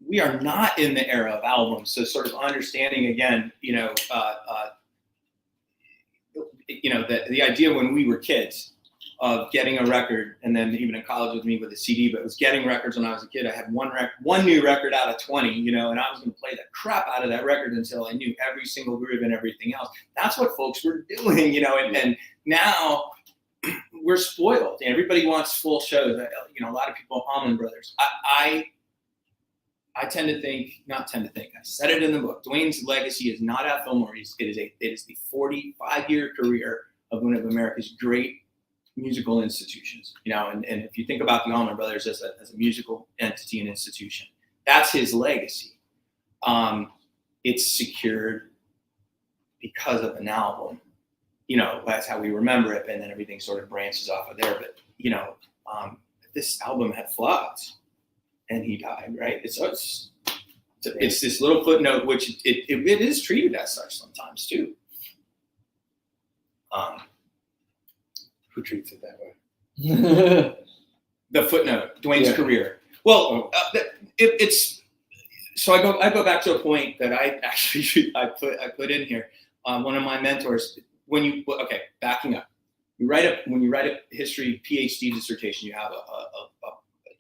we are not in the era of albums. So sort of understanding again, the idea when we were kids of getting a record, and then even in college with me with a CD, but it was getting records when I was a kid. I had one new record out of 20, and I was going to play the crap out of that record until I knew every single groove and everything else. That's what folks were doing, and now we're spoiled. Everybody wants full shows. A lot of people, Allman Brothers. I said it in the book. Duane's legacy is not at Fillmore East. It is the 45-year career of one of America's great musical institutions. And if you think about the Allman Brothers as a musical entity and institution, that's his legacy. It's secured because of an album. That's how we remember it, and then everything sort of branches off of there. But this album had flaws, and he died, right? It's this little footnote, which it is treated as such sometimes too. Who treats it that way? The footnote, Duane's career. Well, it's so I go back to a point that I put in here. One of my mentors, backing up. When you write a history PhD dissertation, you have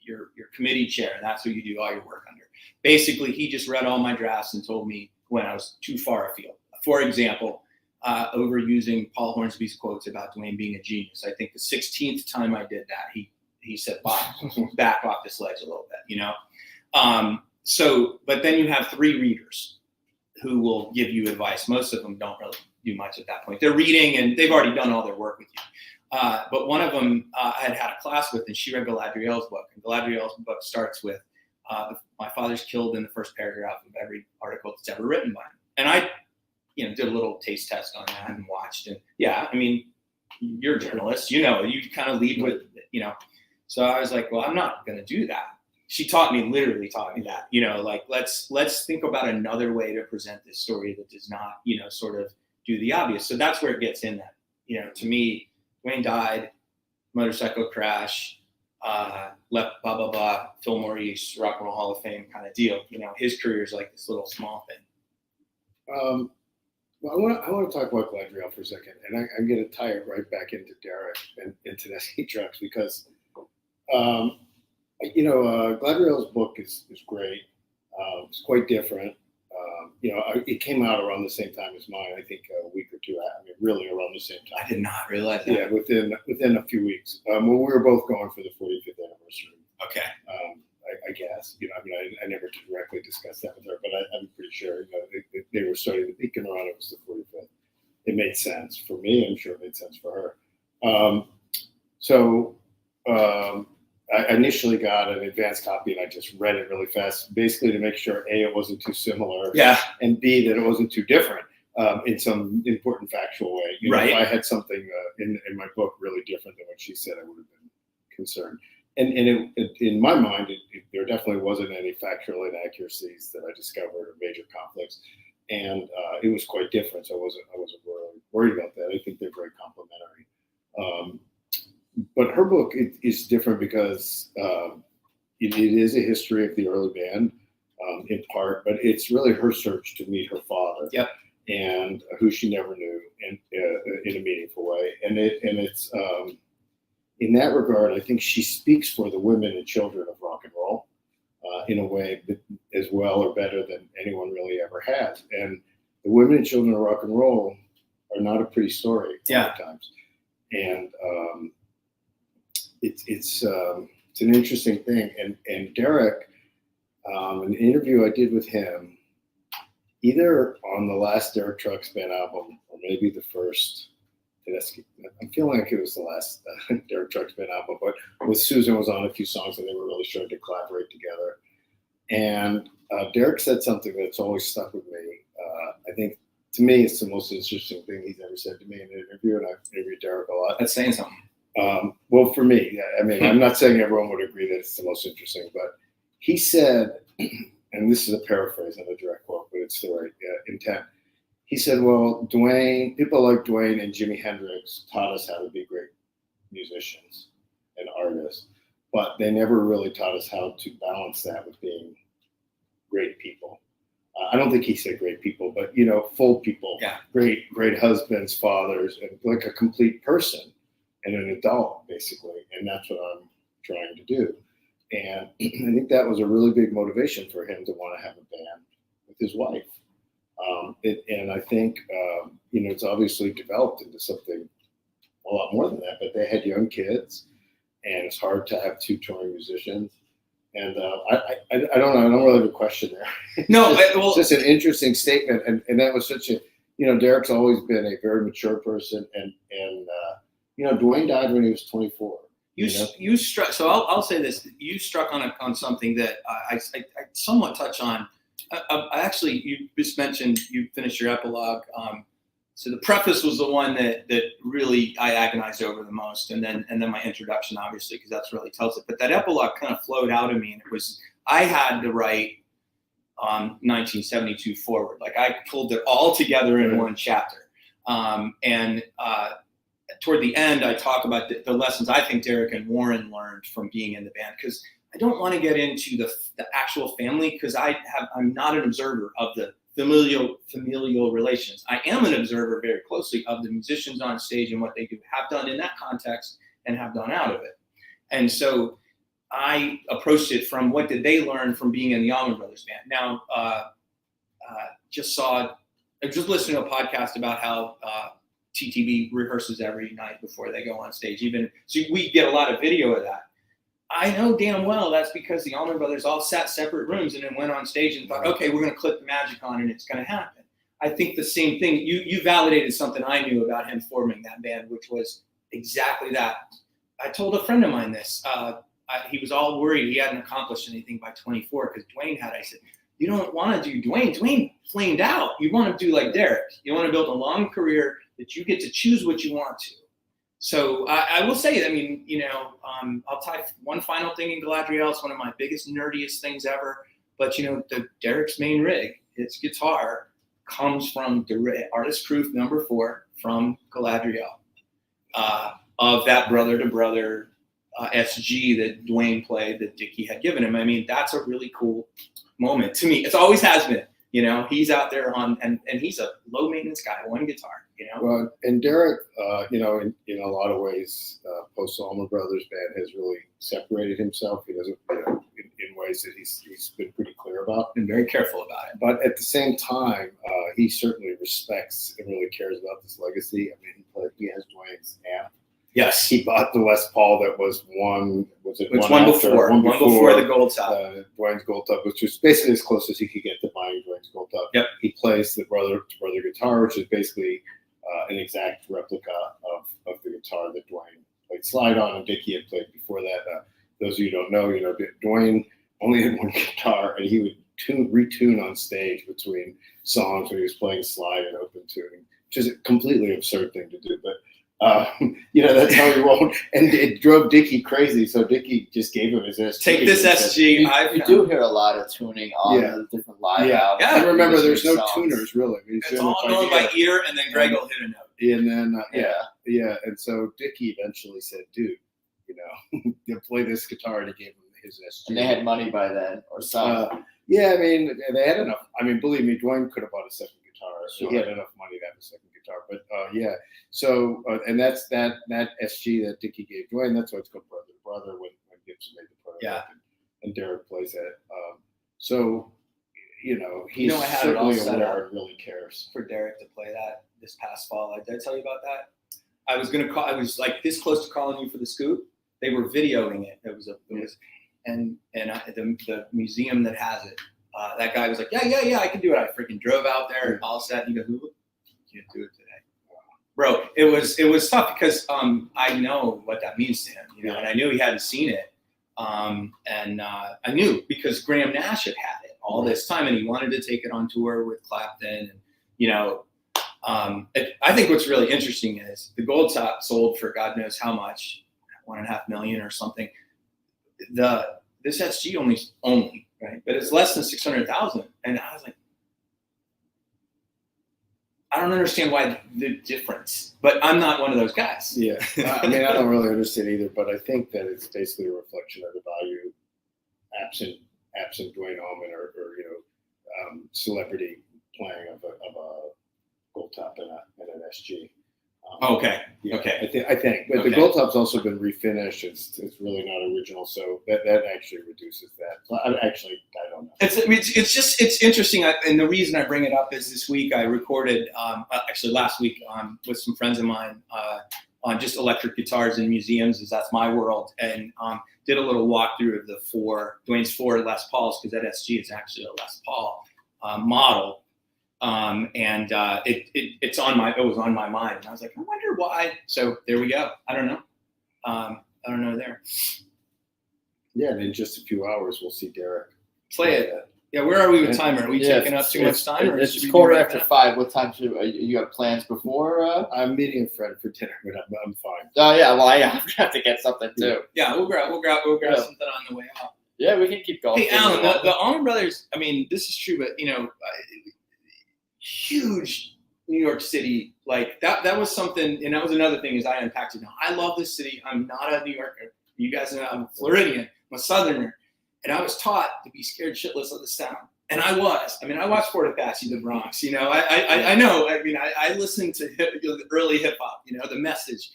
your committee chair, and that's who you do all your work under. Basically, he just read all my drafts and told me when I was too far afield. For example, overusing Paul Hornsby's quotes about Duane being a genius. I think the 16th time I did that, he said, back off this ledge a little bit, but then you have three readers who will give you advice. Most of them don't really do much at that point. They're reading and they've already done all their work with you. But one of them I had a class with, and she read Galadriel's book. And Galadriel's book starts with, my father's killed in the first paragraph of every article that's ever written by him. And I did a little taste test on that and watched. And you're a journalist, you kind of lead with, So I was like, well, I'm not going to do that. She literally taught me that, let's think about another way to present this story that does not, sort of do the obvious. So that's where it gets in that, to me, Duane died, motorcycle crash, left blah, blah, blah, Fillmore East, Rock and Roll Hall of Fame kind of deal. His career is like this little small thing. Well, I want to talk about Galadriel for a second, and I'm going to tie it right back into Derek and Tedeschi Trucks because, Galadriel's book is great. It's quite different. It came out around the same time as mine. I think a week or two. Really around the same time. I did not realize that. Yeah, within a few weeks. We were both going for the 45th anniversary. Okay. I guess, I mean, I never directly discussed that with her, but I'm pretty sure, they were starting the Beacon run. It was the 45th. It made sense for me. I'm sure it made sense for her. I initially got an advanced copy and I just read it really fast, basically to make sure A, it wasn't too similar, and B, that it wasn't too different in some important factual way. Right. If I had something in my book really different than what she said, I would have been concerned. And in my mind, there definitely wasn't any factual inaccuracies that I discovered or major conflicts, and it was quite different. So I wasn't really worried about that. I think they're very complementary. But her book is different because it is a history of the early band in part, but it's really her search to meet her father, and who she never knew, in a meaningful way. And it's in that regard, I think she speaks for the women and children of rock and roll in a way that as well or better than anyone really ever has. And the women and children of rock and roll are not a pretty story at times, and it's an interesting thing. And Derek, an interview I did with him, either on the last Derek Trucks Band album or maybe the first Tedeschi. I'm feeling like it was the last Derek Trucks Band album, but with Susan was on a few songs and they were really starting to collaborate together. And Derek said something that's always stuck with me. I think to me it's the most interesting thing he's ever said to me in an interview, and I've interviewed Derek a lot. That's saying something. Well, for me, I mean, I'm not saying everyone would agree that it's the most interesting, but he said, and this is a paraphrase, not a direct quote, but it's the right intent. He said, well, people like Duane and Jimi Hendrix taught us how to be great musicians and artists, but they never really taught us how to balance that with being great people. I don't think he said great people, but, full people, great husbands, fathers, and like a complete person and an adult, basically. And that's what I'm trying to do. And I think that was a really big motivation for him to want to have a band with his wife. And I think, it's obviously developed into something a lot more than that, but they had young kids and it's hard to have two touring musicians. And I don't know. I don't really have a question there. No, it's just an interesting statement. And that was such a, Derek's always been a very mature person. And Duane died when he was 24. You struck. So I'll say this. You struck on something that I somewhat touch on. Actually, you just mentioned you finished your epilogue. So the preface was the one that really I agonized over the most, and then my introduction, obviously, because that's really tells it. But that epilogue kind of flowed out of me, and it was I had to write 1972 forward. Like I pulled it all together in one chapter, and toward the end, I talk about the lessons I think Derek and Warren learned from being in the band, because I don't want to get into the actual family, because I'm not an observer of the familial relations. I am an observer very closely of the musicians on stage and what they have done in that context and have done out of it. And so I approached it from what did they learn from being in the Allman Brothers band. Now, I was just listening to a podcast about how TTB rehearses every night before they go on stage. So we get a lot of video of that. I know damn well that's because the Allman Brothers all sat separate rooms and then went on stage and thought, okay, we're going to clip the magic on and it's going to happen. I think the same thing. You validated something I knew about him forming that band, which was exactly that. I told a friend of mine this. He was all worried he hadn't accomplished anything by 24 because Duane had. I said, you don't want to do Duane. Duane flamed out. You want to do like Derek. You want to build a long career that you get to choose what you want to. So I will say, I'll tie one final thing in Galadriel. It's one of my biggest, nerdiest things ever. But, Derek's main rig, his guitar, comes from the Artist Proof number 4 from Galadriel, of that brother-to-brother SG that Duane played that Dickie had given him. I mean, that's a really cool moment to me. It always has been. He's out there and he's a low maintenance guy, one guitar, Well, and Derek, in a lot of ways, post Allman Brothers band has really separated himself. He doesn't, in ways that he's been pretty clear about. And very careful about it. But at the same time, he certainly respects and really cares about this legacy. I mean, he has Duane's amp. Yes. He bought the Les Paul that was one. Was it It's one one after? before. One before the gold top. Duane's gold top, which was basically as close as he could get to buying Duane's gold top. Yep. He plays the brother guitar, which is basically an exact replica of the guitar that Duane played slide on, and Dickie had played before that. Those of you who don't know, Duane only had one guitar, and he would retune on stage between songs when he was playing slide and open tuning, which is a completely absurd thing to do, but that's how he rolled, and it drove Dickie crazy. So Dickie just gave him his SG. Take this SG. You do hear a lot of tuning on the different live albums. I remember there's no songs. tuners really. It's all going by ear, and then Greg will hit a note. And then and so Dickie eventually said, "Dude, you play this guitar," and he gave him his SG. And they had money by then, or something. They had enough. I mean, believe me, Duane could have bought a second guitar. So he had enough money to have a second guitar. But so and that's that SG that Dickie gave Duane. That's why it's called Brother to Brother when Gibson made the prototype. And Derek plays it. He's I had it all certainly set aware up and really cares. for Derek to play that this past fall. Did I tell you about that? I was gonna call. I was like this close to calling you for the scoop. They were videoing it. The museum that has it. That guy was like, yeah, I can do it. I freaking drove out there, all set. And he goes, you can't do it today, bro. It was tough because I know what that means to him, and I knew he hadn't seen it, and I knew because Graham Nash had had it all this time, and he wanted to take it on tour with Clapton, and I think what's really interesting is the gold top sold for God knows how much, $1.5 million or something. This SG only right, but it's less than 600,000, and I was like, I don't understand why the difference, but I'm not one of those guys. Yeah, I mean, I don't really understand either, but I think that it's basically a reflection of the value absent Duane Allman or celebrity playing of a gold top and an SG. Okay. I think, but the gold top's also been refinished. It's really not original, so that actually reduces that. I don't know. It's interesting, and the reason I bring it up is this week I recorded, actually last week, with some friends of mine on just electric guitars in museums, as that's my world, and did a little walkthrough of Duane's four Les Pauls, because that SG is actually a Les Paul model. It was on my mind, and I was like, I wonder why. So there we go. I don't know there. Yeah, and in just a few hours we'll see Derek play it. Yeah, where are we with timer? Are we taking up too much time? Or It's should we quarter do after 5. What time should you have plans before? I'm meeting a friend for dinner, but I'm fine. Oh yeah, well I have to get something too. Yeah, we'll grab something on the way out. Yeah, we can keep going. Hey, Alan, the Allman Brothers. I mean, this is true, but huge New York City, like that was something, and that was another thing as I unpacked it. Now, I love this city. I'm not a New Yorker. You guys know I'm a Floridian. I'm a Southerner. And I was taught to be scared shitless of the sound. And I was. I mean, I watched Fort Apache, the Bronx. I know. I mean, I listened to the early hip hop, the message.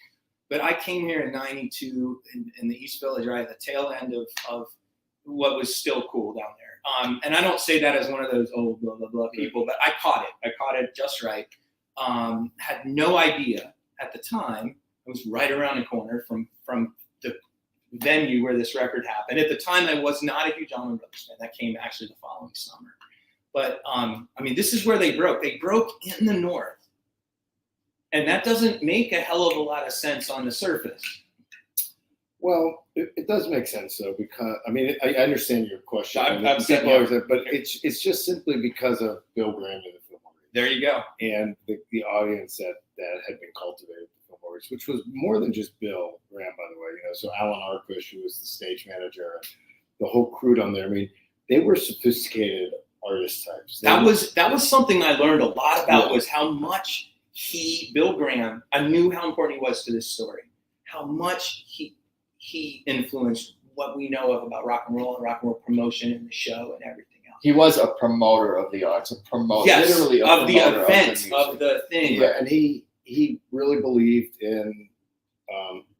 But I came here in '92 in the East Village, right at the tail end of what was still cool down there. And I don't say that as one of those blah blah blah people, but I caught it. I caught it just right. Had no idea at the time. I was right around the corner from the venue where this record happened. At the time, I was not a huge Allman Brothers fan. That came actually the following summer. But I mean, this is where they broke. They broke in the North, and that doesn't make a hell of a lot of sense on the surface. Well, it does make sense though, because I mean, I understand your question. But it's just simply because of Bill Graham and the Fillmore East. There you go. And the audience that had been cultivated at the Fillmore East, which was more than just Bill Graham, by the way. So Alan Arkush, who was the stage manager, and the whole crew down there. I mean, they were sophisticated artist types. That was something I learned a lot about, was how much Bill Graham, I knew how important he was to this story, how much he influenced what we know of about rock and roll promotion and the show and everything else. He was a promoter of the arts, literally of the event, of the thing. Yeah, and he really believed in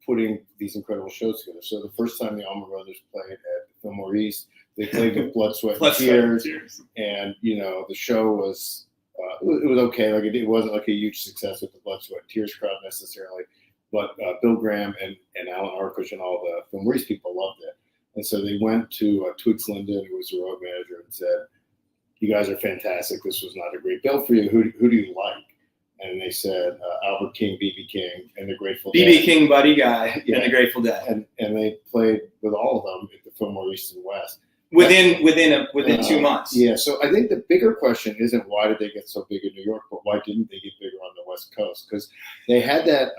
putting these incredible shows together. So the first time the Allman Brothers played at the Fillmore East, they played with Blood, Sweat, and Tears, and the show was it was okay. Like it wasn't like a huge success with the Blood, Sweat, and Tears crowd necessarily. but Bill Graham and Alan Arkush and all the Fillmore East people loved it. And so they went to Twigs Linden, who was the road manager, and said, "You guys are fantastic. This was not a great bill for you. Who do you like?" And they said Albert King, B.B. King, and the Grateful Dead. B.B. King, Buddy Guy, and the Grateful Dead. And they played with all of them at the Fillmore East and West. Within 2 months. Yeah, so I think the bigger question isn't why did they get so big in New York, but why didn't they get bigger on the West Coast? Because they had that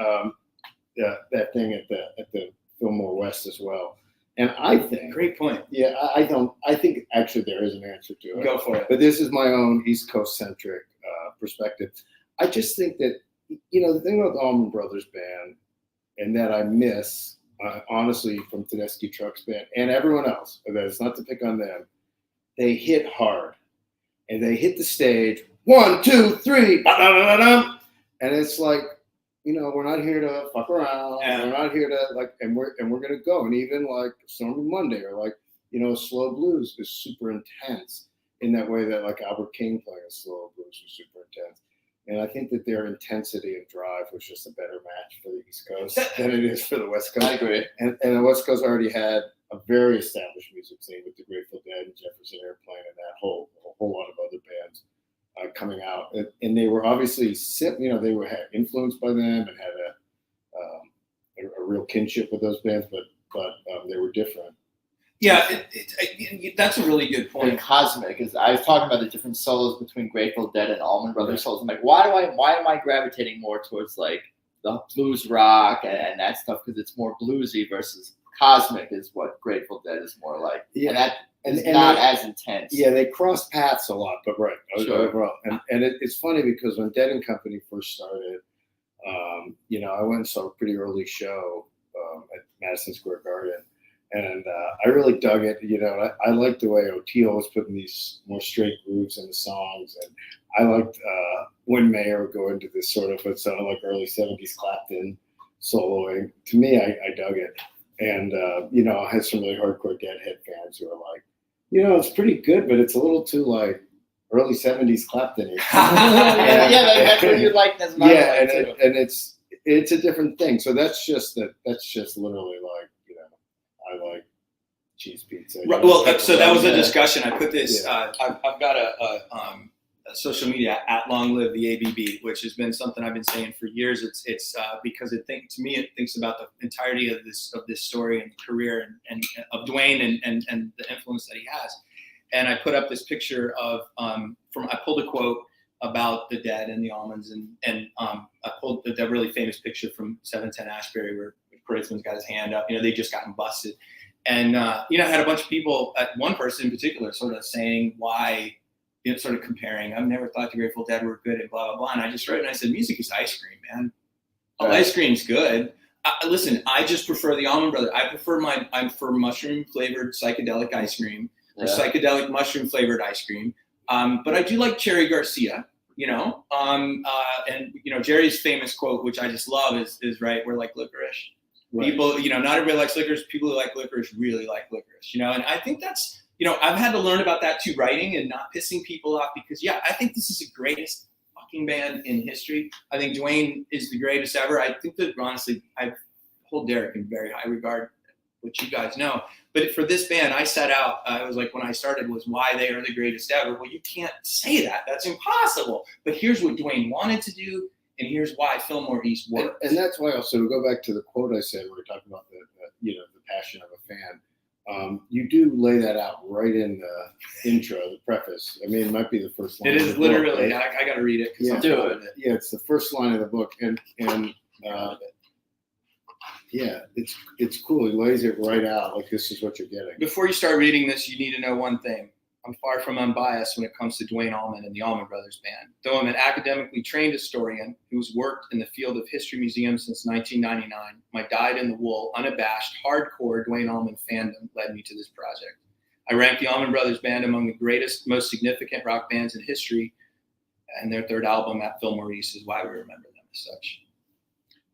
that thing at the Fillmore West as well. And I think Great point. Yeah, I think actually there is an answer to it. Go for it. But this is my own East Coast centric perspective. I just think that, the thing about the Allman Brothers Band, and that I miss, honestly, from Tedeschi Trucks Band and everyone else, that it's not to pick on them, they hit hard. And they hit the stage, 1, 2, 3, and it's like, we're not here to fuck around. Yeah. We're not here to and we're gonna go. And even like Stormy Monday or Slow Blues is super intense in that way that like Albert King playing a Slow Blues was super intense. And I think that their intensity and drive was just a better match for the East Coast than it is for the West Coast. I agree. And the West Coast already had a very established music scene with the Grateful Dead and Jefferson Airplane and that whole lot of other bands coming out. And they were obviously, they were influenced by them and had a real kinship with those bands, but they were different. Yeah, that's a really good And point. cosmic is. I was talking about the different solos between Grateful Dead and Allman Brothers solos. I'm like, why am I gravitating more towards like the blues rock and that stuff, because it's more bluesy versus cosmic is what Grateful Dead is more like. Yeah. And that is not as intense. Yeah, they cross paths a lot, but right. Sure. Overall. And it's funny because when Dead and Company first started, I went and saw a pretty early show at Madison Square Garden. And I really dug it. I liked the way Oteil was putting these more straight grooves in the songs. And I liked when Mayer would go into this sort of what sounded like early 70s Clapton soloing. To me, I dug it. And, I had some really hardcore Deadhead fans who were like, it's pretty good, but it's a little too like early 70s Clapton. That's what you like as well. Yeah, and it's a different thing. So that's just literally like, I like cheese pizza. Right, well, so that was a discussion. I put this. Yeah. I've got a social media at Long Live the ABB, which has been something I've been saying for years. It's because it thinks about the entirety of this story and career and of Duane and the influence that he has. And I put up this picture of I pulled a quote about the Dead and the Allmans and I pulled that really famous picture from 710 Ashbury where Kurtzman's got his hand up. They just gotten busted. And, I had a bunch of people, one person in particular, sort of saying why, sort of comparing, I've never thought the Grateful Dead were good and blah, blah, blah. And I just wrote and I said, music is ice cream, man. Oh, ice cream's good. Listen, I just prefer the Allman Brothers. I prefer mushroom flavored psychedelic ice cream or psychedelic mushroom flavored ice cream. But I do like Cherry Garcia. Jerry's famous quote, which I just love, is right. We're like licorice. Right. People, not everybody likes licorice. People who like licorice really like licorice, and I think that's, I've had to learn about that too, writing and not pissing people off because, I think this is the greatest fucking band in history. I think Duane is the greatest ever. I think that honestly, I hold Derek in very high regard, which you guys know. But for this band, I set out, it was like when I started was why they are the greatest ever. Well, you can't say that. That's impossible. But here's what Duane wanted to do. And here's why Fillmore East worked. And that's why also to go back to the quote I said, where we're talking about the passion of a fan. You do lay that out right in the intro, the preface. I mean, it might be the first line. It is literally. Right? I got to read it. Yeah, it's the first line of the book, and it's cool. He lays it right out like this is what you're getting. Before you start reading this, you need to know one thing. I'm far from unbiased when it comes to Duane Allman and the Allman Brothers Band. Though I'm an academically trained historian who's worked in the field of history museums since 1999, my dyed-in-the-wool, unabashed, hardcore Duane Allman fandom led me to this project. I rank the Allman Brothers Band among the greatest, most significant rock bands in history, and their third album, At Fillmore East, is why we remember them as such.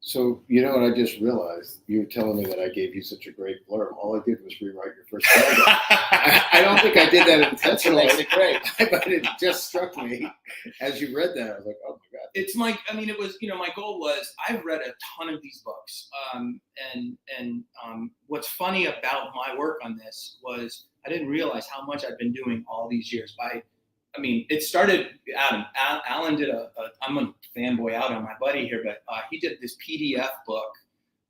So, what I just realized? You were telling me that I gave you such a great blurb. All I did was rewrite your first paragraph. I don't think I did that intentionally. That's what makes it great. But it just struck me as you read that. I was like, oh my God, it's my, I mean, it was, my goal was, I've read a ton of these books. And what's funny about my work on this was I didn't realize how much I've been doing all these years. It started, Alan did I'm a fanboy out on my buddy here, but he did this PDF book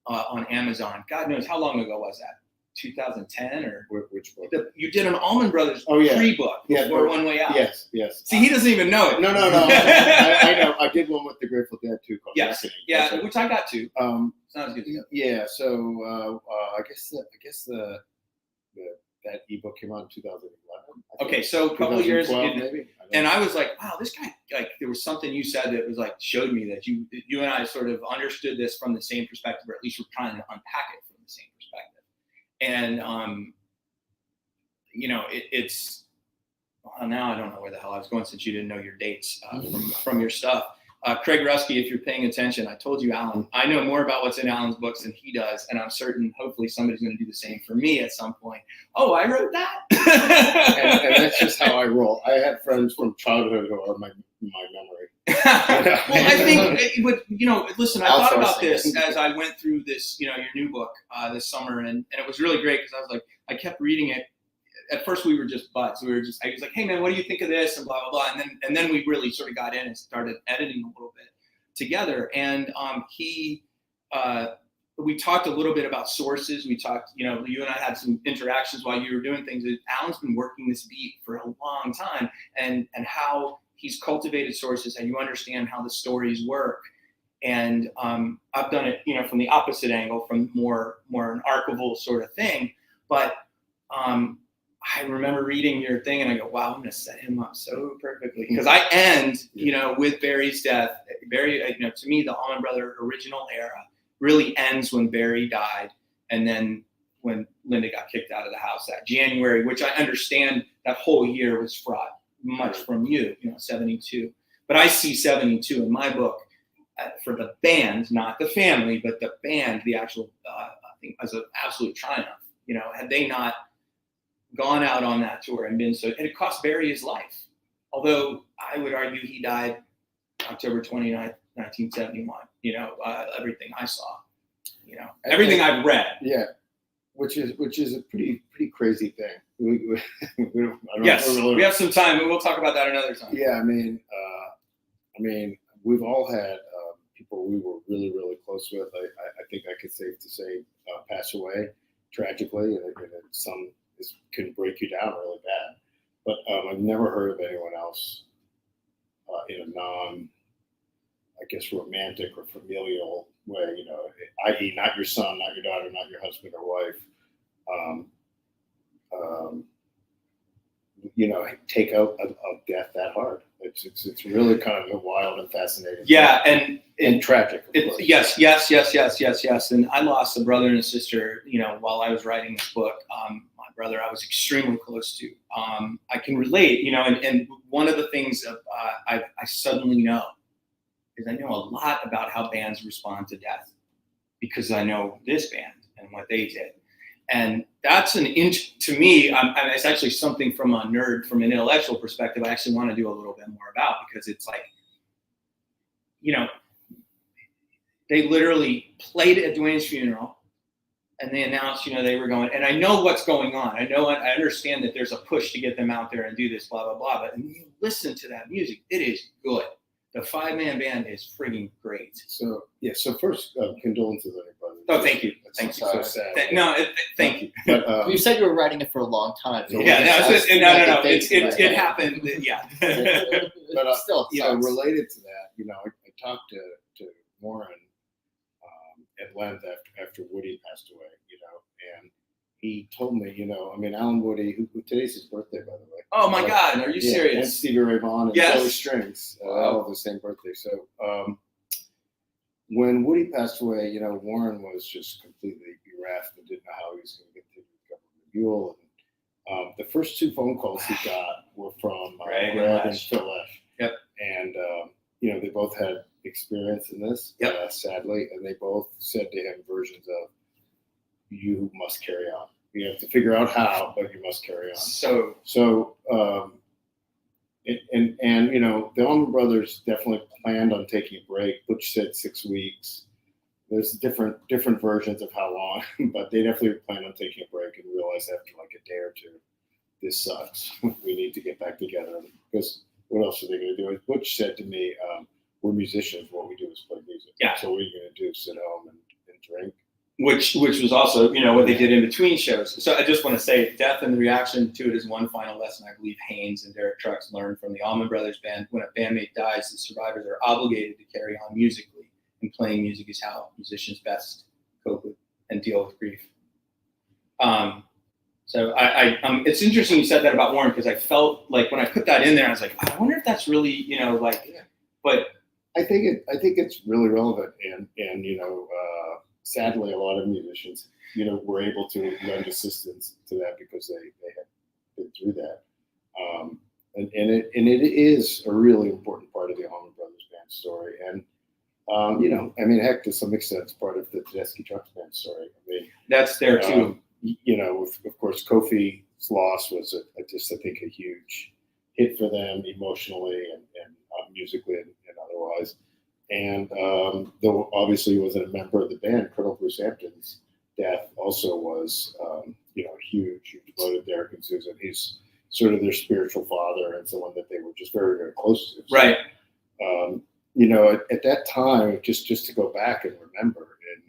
on Amazon. God knows how long ago was that? 2010 or which book? You did an Allman Brothers pre-book before One Way Out. Yes. See, he doesn't even know it. No. I know. I did one with the Grateful Dead too. Called Reckoning. Yeah, which I got to. Sounds good. Yeah. So I guess that ebook came out in 2011. Okay, so a couple of years, maybe. And I was like, wow, this guy, like, there was something you said that was like showed me that you and I sort of understood this from the same perspective, or at least we're trying to unpack it from the same perspective. And it's well, now I don't know where the hell I was going since you didn't know your dates from your stuff. Craig Rusky, if you're paying attention, I told you, Alan, I know more about what's in Alan's books than he does, and I'm certain hopefully somebody's going to do the same for me at some point. Oh, I wrote that? and that's just how I roll. I have friends from childhood who are my memory. Well, I think, listen, I thought about this as I went through this, your new book this summer, and it was really great because I was like, I kept reading it. At first we were just buds. I was like, hey man, what do you think of this? And blah, blah, blah. And then we really sort of got in and started editing a little bit together. And we talked a little bit about sources. We talked, you and I had some interactions while you were doing things. Alan's been working this beat for a long time, and how he's cultivated sources, and you understand how the stories work. And I've done it, from the opposite angle, from more an archival sort of thing. But I remember reading your thing and I go, wow, I'm going to set him up so perfectly. Because I end, with Barry's death. Barry, to me, the Allman Brothers original era really ends when Barry died. And then when Linda got kicked out of the house that January, which I understand that whole year was fraught much from you, 72. But I see 72 in my book for the band, not the family, but the band, the actual, I think, as an absolute triumph. Had they not gone out on that tour and been and it cost Barry his life. Although I would argue he died October 29th, 1971. Everything I saw, everything I've read. Yeah, which is a pretty crazy thing. We have some time, and we'll talk about that another time. Yeah, I mean, we've all had people we were really, really close with. I think I could safe to say pass away tragically, and some. This can break you down really bad, but I've never heard of anyone else in a romantic or familial way, i.e. not your son, not your daughter, not your husband or wife, take out a death that hard. It's really kind of a wild and fascinating. Yeah, and tragic. Yes. And I lost a brother and a sister, while I was writing this book. Brother I was extremely close to. I can relate, and one of the things I suddenly know is I know a lot about how bands respond to death because I know this band and what they did. And that's to me, and it's actually something from an intellectual perspective, I actually want to do a little bit more about, because it's like, they literally played at Duane's funeral. And they announced, they were going, and I know what's going on. I understand that there's a push to get them out there and do this, blah, blah, blah. But when you listen to that music, it is good. The 5-man band is freaking great. So first, condolences on your brother. Oh, thank you. Thank you. So sad. Thank you. But, you said you were writing it for a long time. So no. It happened. Yeah. But still, related to that, I talked to Warren at length after Woody passed away, and he told me, Alan Woody, who today's his birthday, by the way. Oh my God, are you serious? And Stevie Ray Vaughan and Joey Strings, all of the same birthday. So when Woody passed away, Warren was just completely bereft and didn't know how he was going to get through the government mule. And the first 2 phone calls he got were from Greg and Phil Lesh. Yep. And they both had experience in this, sadly, and they both said to him versions of, you must carry on. You have to figure out how, but you must carry on. So And you know, the Allman Brothers definitely planned on taking a break. Butch said 6 weeks. There's different versions of how long, but they definitely planned on taking a break and realized after like a day or two, this sucks. We need to get back together because what else are they going to do? As Butch said to me, we're musicians. What we do is play music. Yeah. So what are you going to do? Sit home and drink? Which was also, you know, what they did in between shows. So I just want to say, death and the reaction to it is one final lesson I believe Haynes and Derek Trucks learned from the Allman Brothers Band. When a bandmate dies, the survivors are obligated to carry on musically, and playing music is how musicians best cope with and deal with grief. So it's interesting you said that about Warren, because I felt like when I put that in there, I was like, I wonder if that's really, you know, like, but I think it's really relevant, and you know, sadly, a lot of musicians, you know, were able to lend assistance to that because they have been through that, and it is a really important part of the Allman Brothers Band story, and you know, I mean, heck, to some extent, it's part of the Tedeschi Trucks Band story. I mean, that's there too. You know, of course, Kofi's loss was I think a huge hit for them emotionally and musically and otherwise. And though obviously he wasn't a member of the band, Colonel Bruce Hampton's death also was, you know, huge blow to Derek and Susan. He's sort of their spiritual father and someone that they were just very, very close to. So, right. You know, at that time, just to go back and remember, in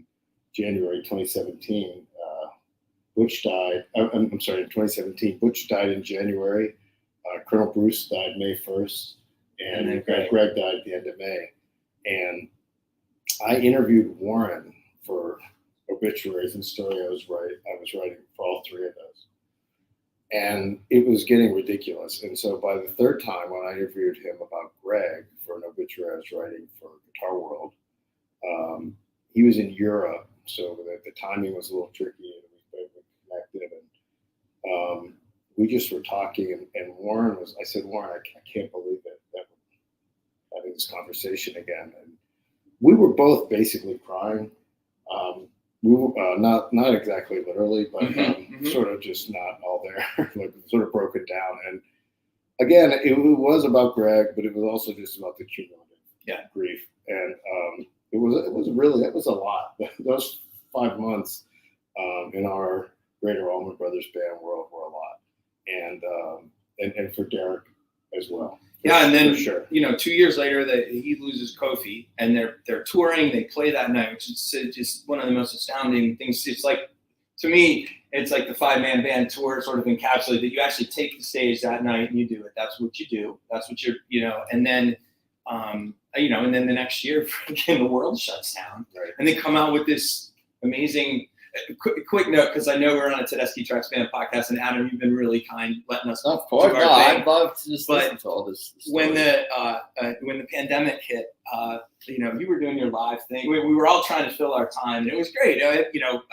January 2017, Butch died. I'm sorry, in 2017, Butch died in January. Colonel Bruce died May 1st, and Greg died at the end of May. And I interviewed Warren for obituaries and story I was writing for all three of those. And it was getting ridiculous. And so by the third time, when I interviewed him about Greg for an obituary I was writing for Guitar World, he was in Europe, so the timing was a little tricky, and we connected. And we just were talking, and Warren was. I said, Warren, I can't believe that we're having this conversation again. And we were both basically crying. We were not exactly literally, but sort of just not all there, like sort of broken down. And again, it was about Greg, but it was also just about the cumulative grief. And it was a lot. Those 5 months in our Greater Allman Brothers Band world were a lot, and for Derek as well. Yeah, and then sure. You know, 2 years later, he loses Kofi, and they're touring. They play that night, which is just one of the most astounding things. It's like, to me, it's like the 5-man band tour sort of encapsulated that you actually take the stage that night and you do it. That's what you do. That's what you're, you know, and then, you know, and then the next year, freaking the world shuts down, Right. And they come out with this amazing. Quick note, because I know we're on a Tedeschi Trucks Band podcast, and Adam, you've been really kind letting us. Of course, I'd love to just listen to all this. When the pandemic hit, you know, you were doing your live thing. We were all trying to fill our time, and it was great. You know,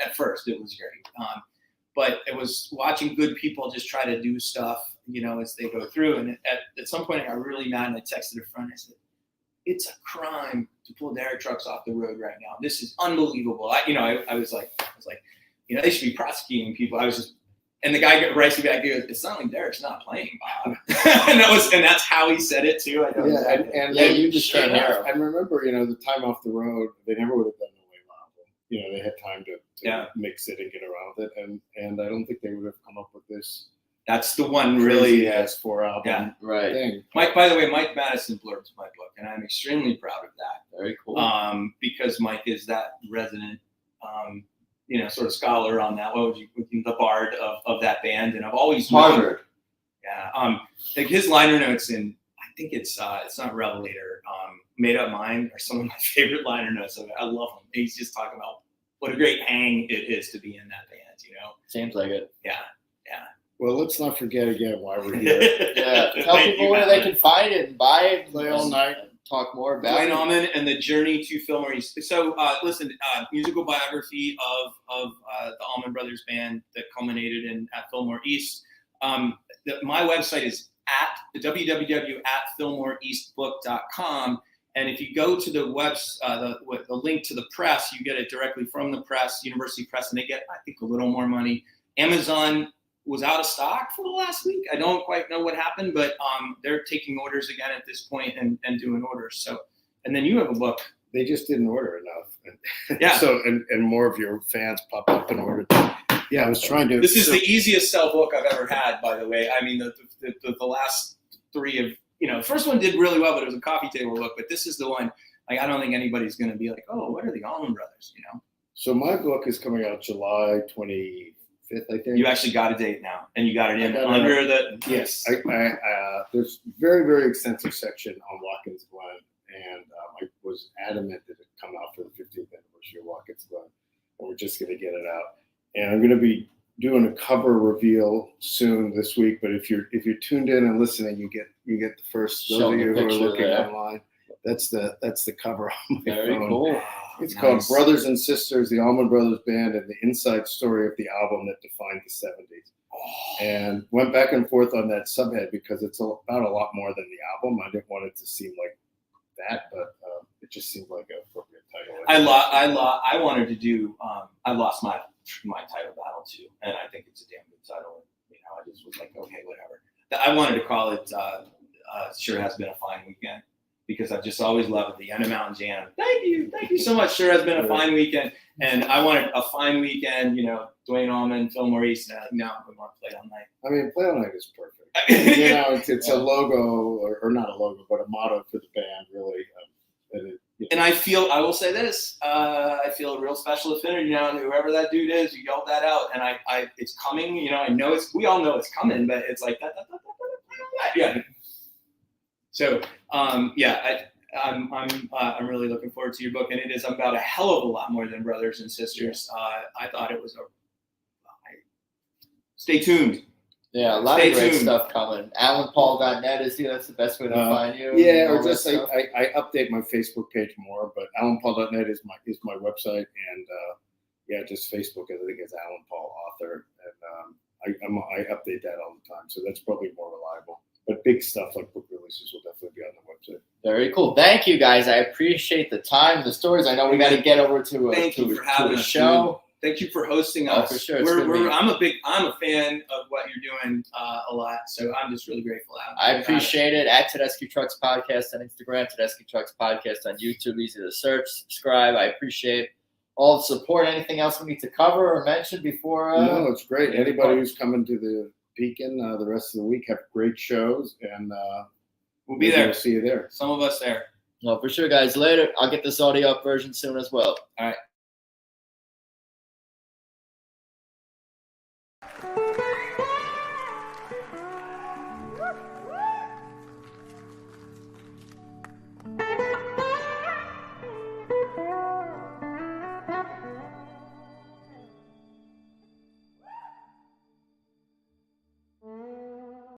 at first it was great, but it was watching good people just try to do stuff, you know, as they go through. And at some point, I got really mad, and I texted a friend. I said, "It's a crime to pull Derek Trucks off the road right now. This is unbelievable." I was like, you know, they should be prosecuting people. And the guy writes me back, he goes, "It's not like Derek's not playing, Bob." and that's how he said it too. I know exactly. And you just can't hear. And remember, you know, the time off the road, they never would have done the Wave album. You know, they had time to mix it and get around with it, and I don't think they would have come up with this. That's the one really S4 album right. thing. Mike, by the way, Mike Madison blurbed my book, and I'm extremely proud of that. Very cool. Because Mike is that resident, you know, sort of scholar on that. The bard of that band, and I've always Harvard. Like his liner notes in, I think it's not Revelator, Made Up Mind are some of my favorite liner notes of it. I love them. He's just talking about what a great hang it is to be in that band, you know. Seems like it. Yeah. Well, let's not forget again why we're here. Tell people where they can find it and buy it, play all night, talk more about Duane it. Allman and the journey to Fillmore East. So, listen, musical biography of the Allman Brothers Band that culminated at Fillmore East. My website is at www.fillmoreeastbook.com. And if you go to the the link to the press, you get it directly from the press, University Press, and they get, I think, a little more money. Amazon was out of stock for the last week. I don't quite know what happened, but they're taking orders again at this point and doing orders. So, and then you have a book. They just didn't order enough. Yeah. So and more of your fans pop up and ordered. Yeah, I was trying to. This is the easiest sell book I've ever had, by the way. I mean, the last three of, the first one did really well, but it was a coffee table book. But this is the one, like, I don't think anybody's going to be like, oh, what are the Allman Brothers, So my book is coming out July 25th, I think. You actually got a date now, and you got it in under the. Yes. There's very, very extensive section on Watkins Glen, and I was adamant that it come out for the 15th anniversary of Watkins Glen, and we're just going to get it out. And I'm going to be doing a cover reveal soon this week. But if you're tuned in and listening, you get the first. Those of you who are looking online, that's the cover on my Very phone. cool. It's called Brothers and Sisters, the Allman Brothers Band, and the inside story of the album that defined the 70s. And went back and forth on that subhead because it's about a lot more than the album. I didn't want it to seem like that, but it just seemed like an appropriate title. I wanted to do. I lost my title battle too, and I think it's a damn good title. I just was like, okay, whatever. I wanted to call it. Sure has been a fine weekend, because I've just always loved the End of Mountain Jam. Thank you so much. Sure has been a fine weekend, and I wanted a fine weekend. Duane Allman, Fillmore East. No, we want to play all night. I mean, play all night is perfect. It's a logo, or not a logo, but a motto for the band, really. And I will say this, I feel a real special affinity now, and whoever that dude is, you yelled that out, and I it's coming. I know we all know it's coming, but it's like that. Yeah. So I'm really looking forward to your book, and it is about a hell of a lot more than Brothers and Sisters. I thought it was stay tuned. Yeah, a lot of great stuff coming. AllanPaul.net is that's the best way to find you. Yeah, or just I update my Facebook page more, but AllanPaul.net is my website, and just Facebook. I think it's Allan Paul Author, and I update that all the time, so that's probably more reliable. But big stuff like book releases will definitely be on the website. Very cool. Thank you, guys. I appreciate the time, the stories. I know we got to get over to a show. Thank you for hosting us. For sure. I'm a fan of what you're doing a lot, so I'm just really grateful. I appreciate it. At Tedeschi Trucks Podcast on Instagram, Tedeschi Trucks Podcast on YouTube. Easy to search, subscribe. I appreciate all the support. Anything else we need to cover or mention before? No, it's great. Anybody who's coming to the Beacon the rest of the week have great shows, and we'll be there. We'll see you there. Some of us there. No, for sure, guys. Later. I'll get this audio up version soon as well. All right.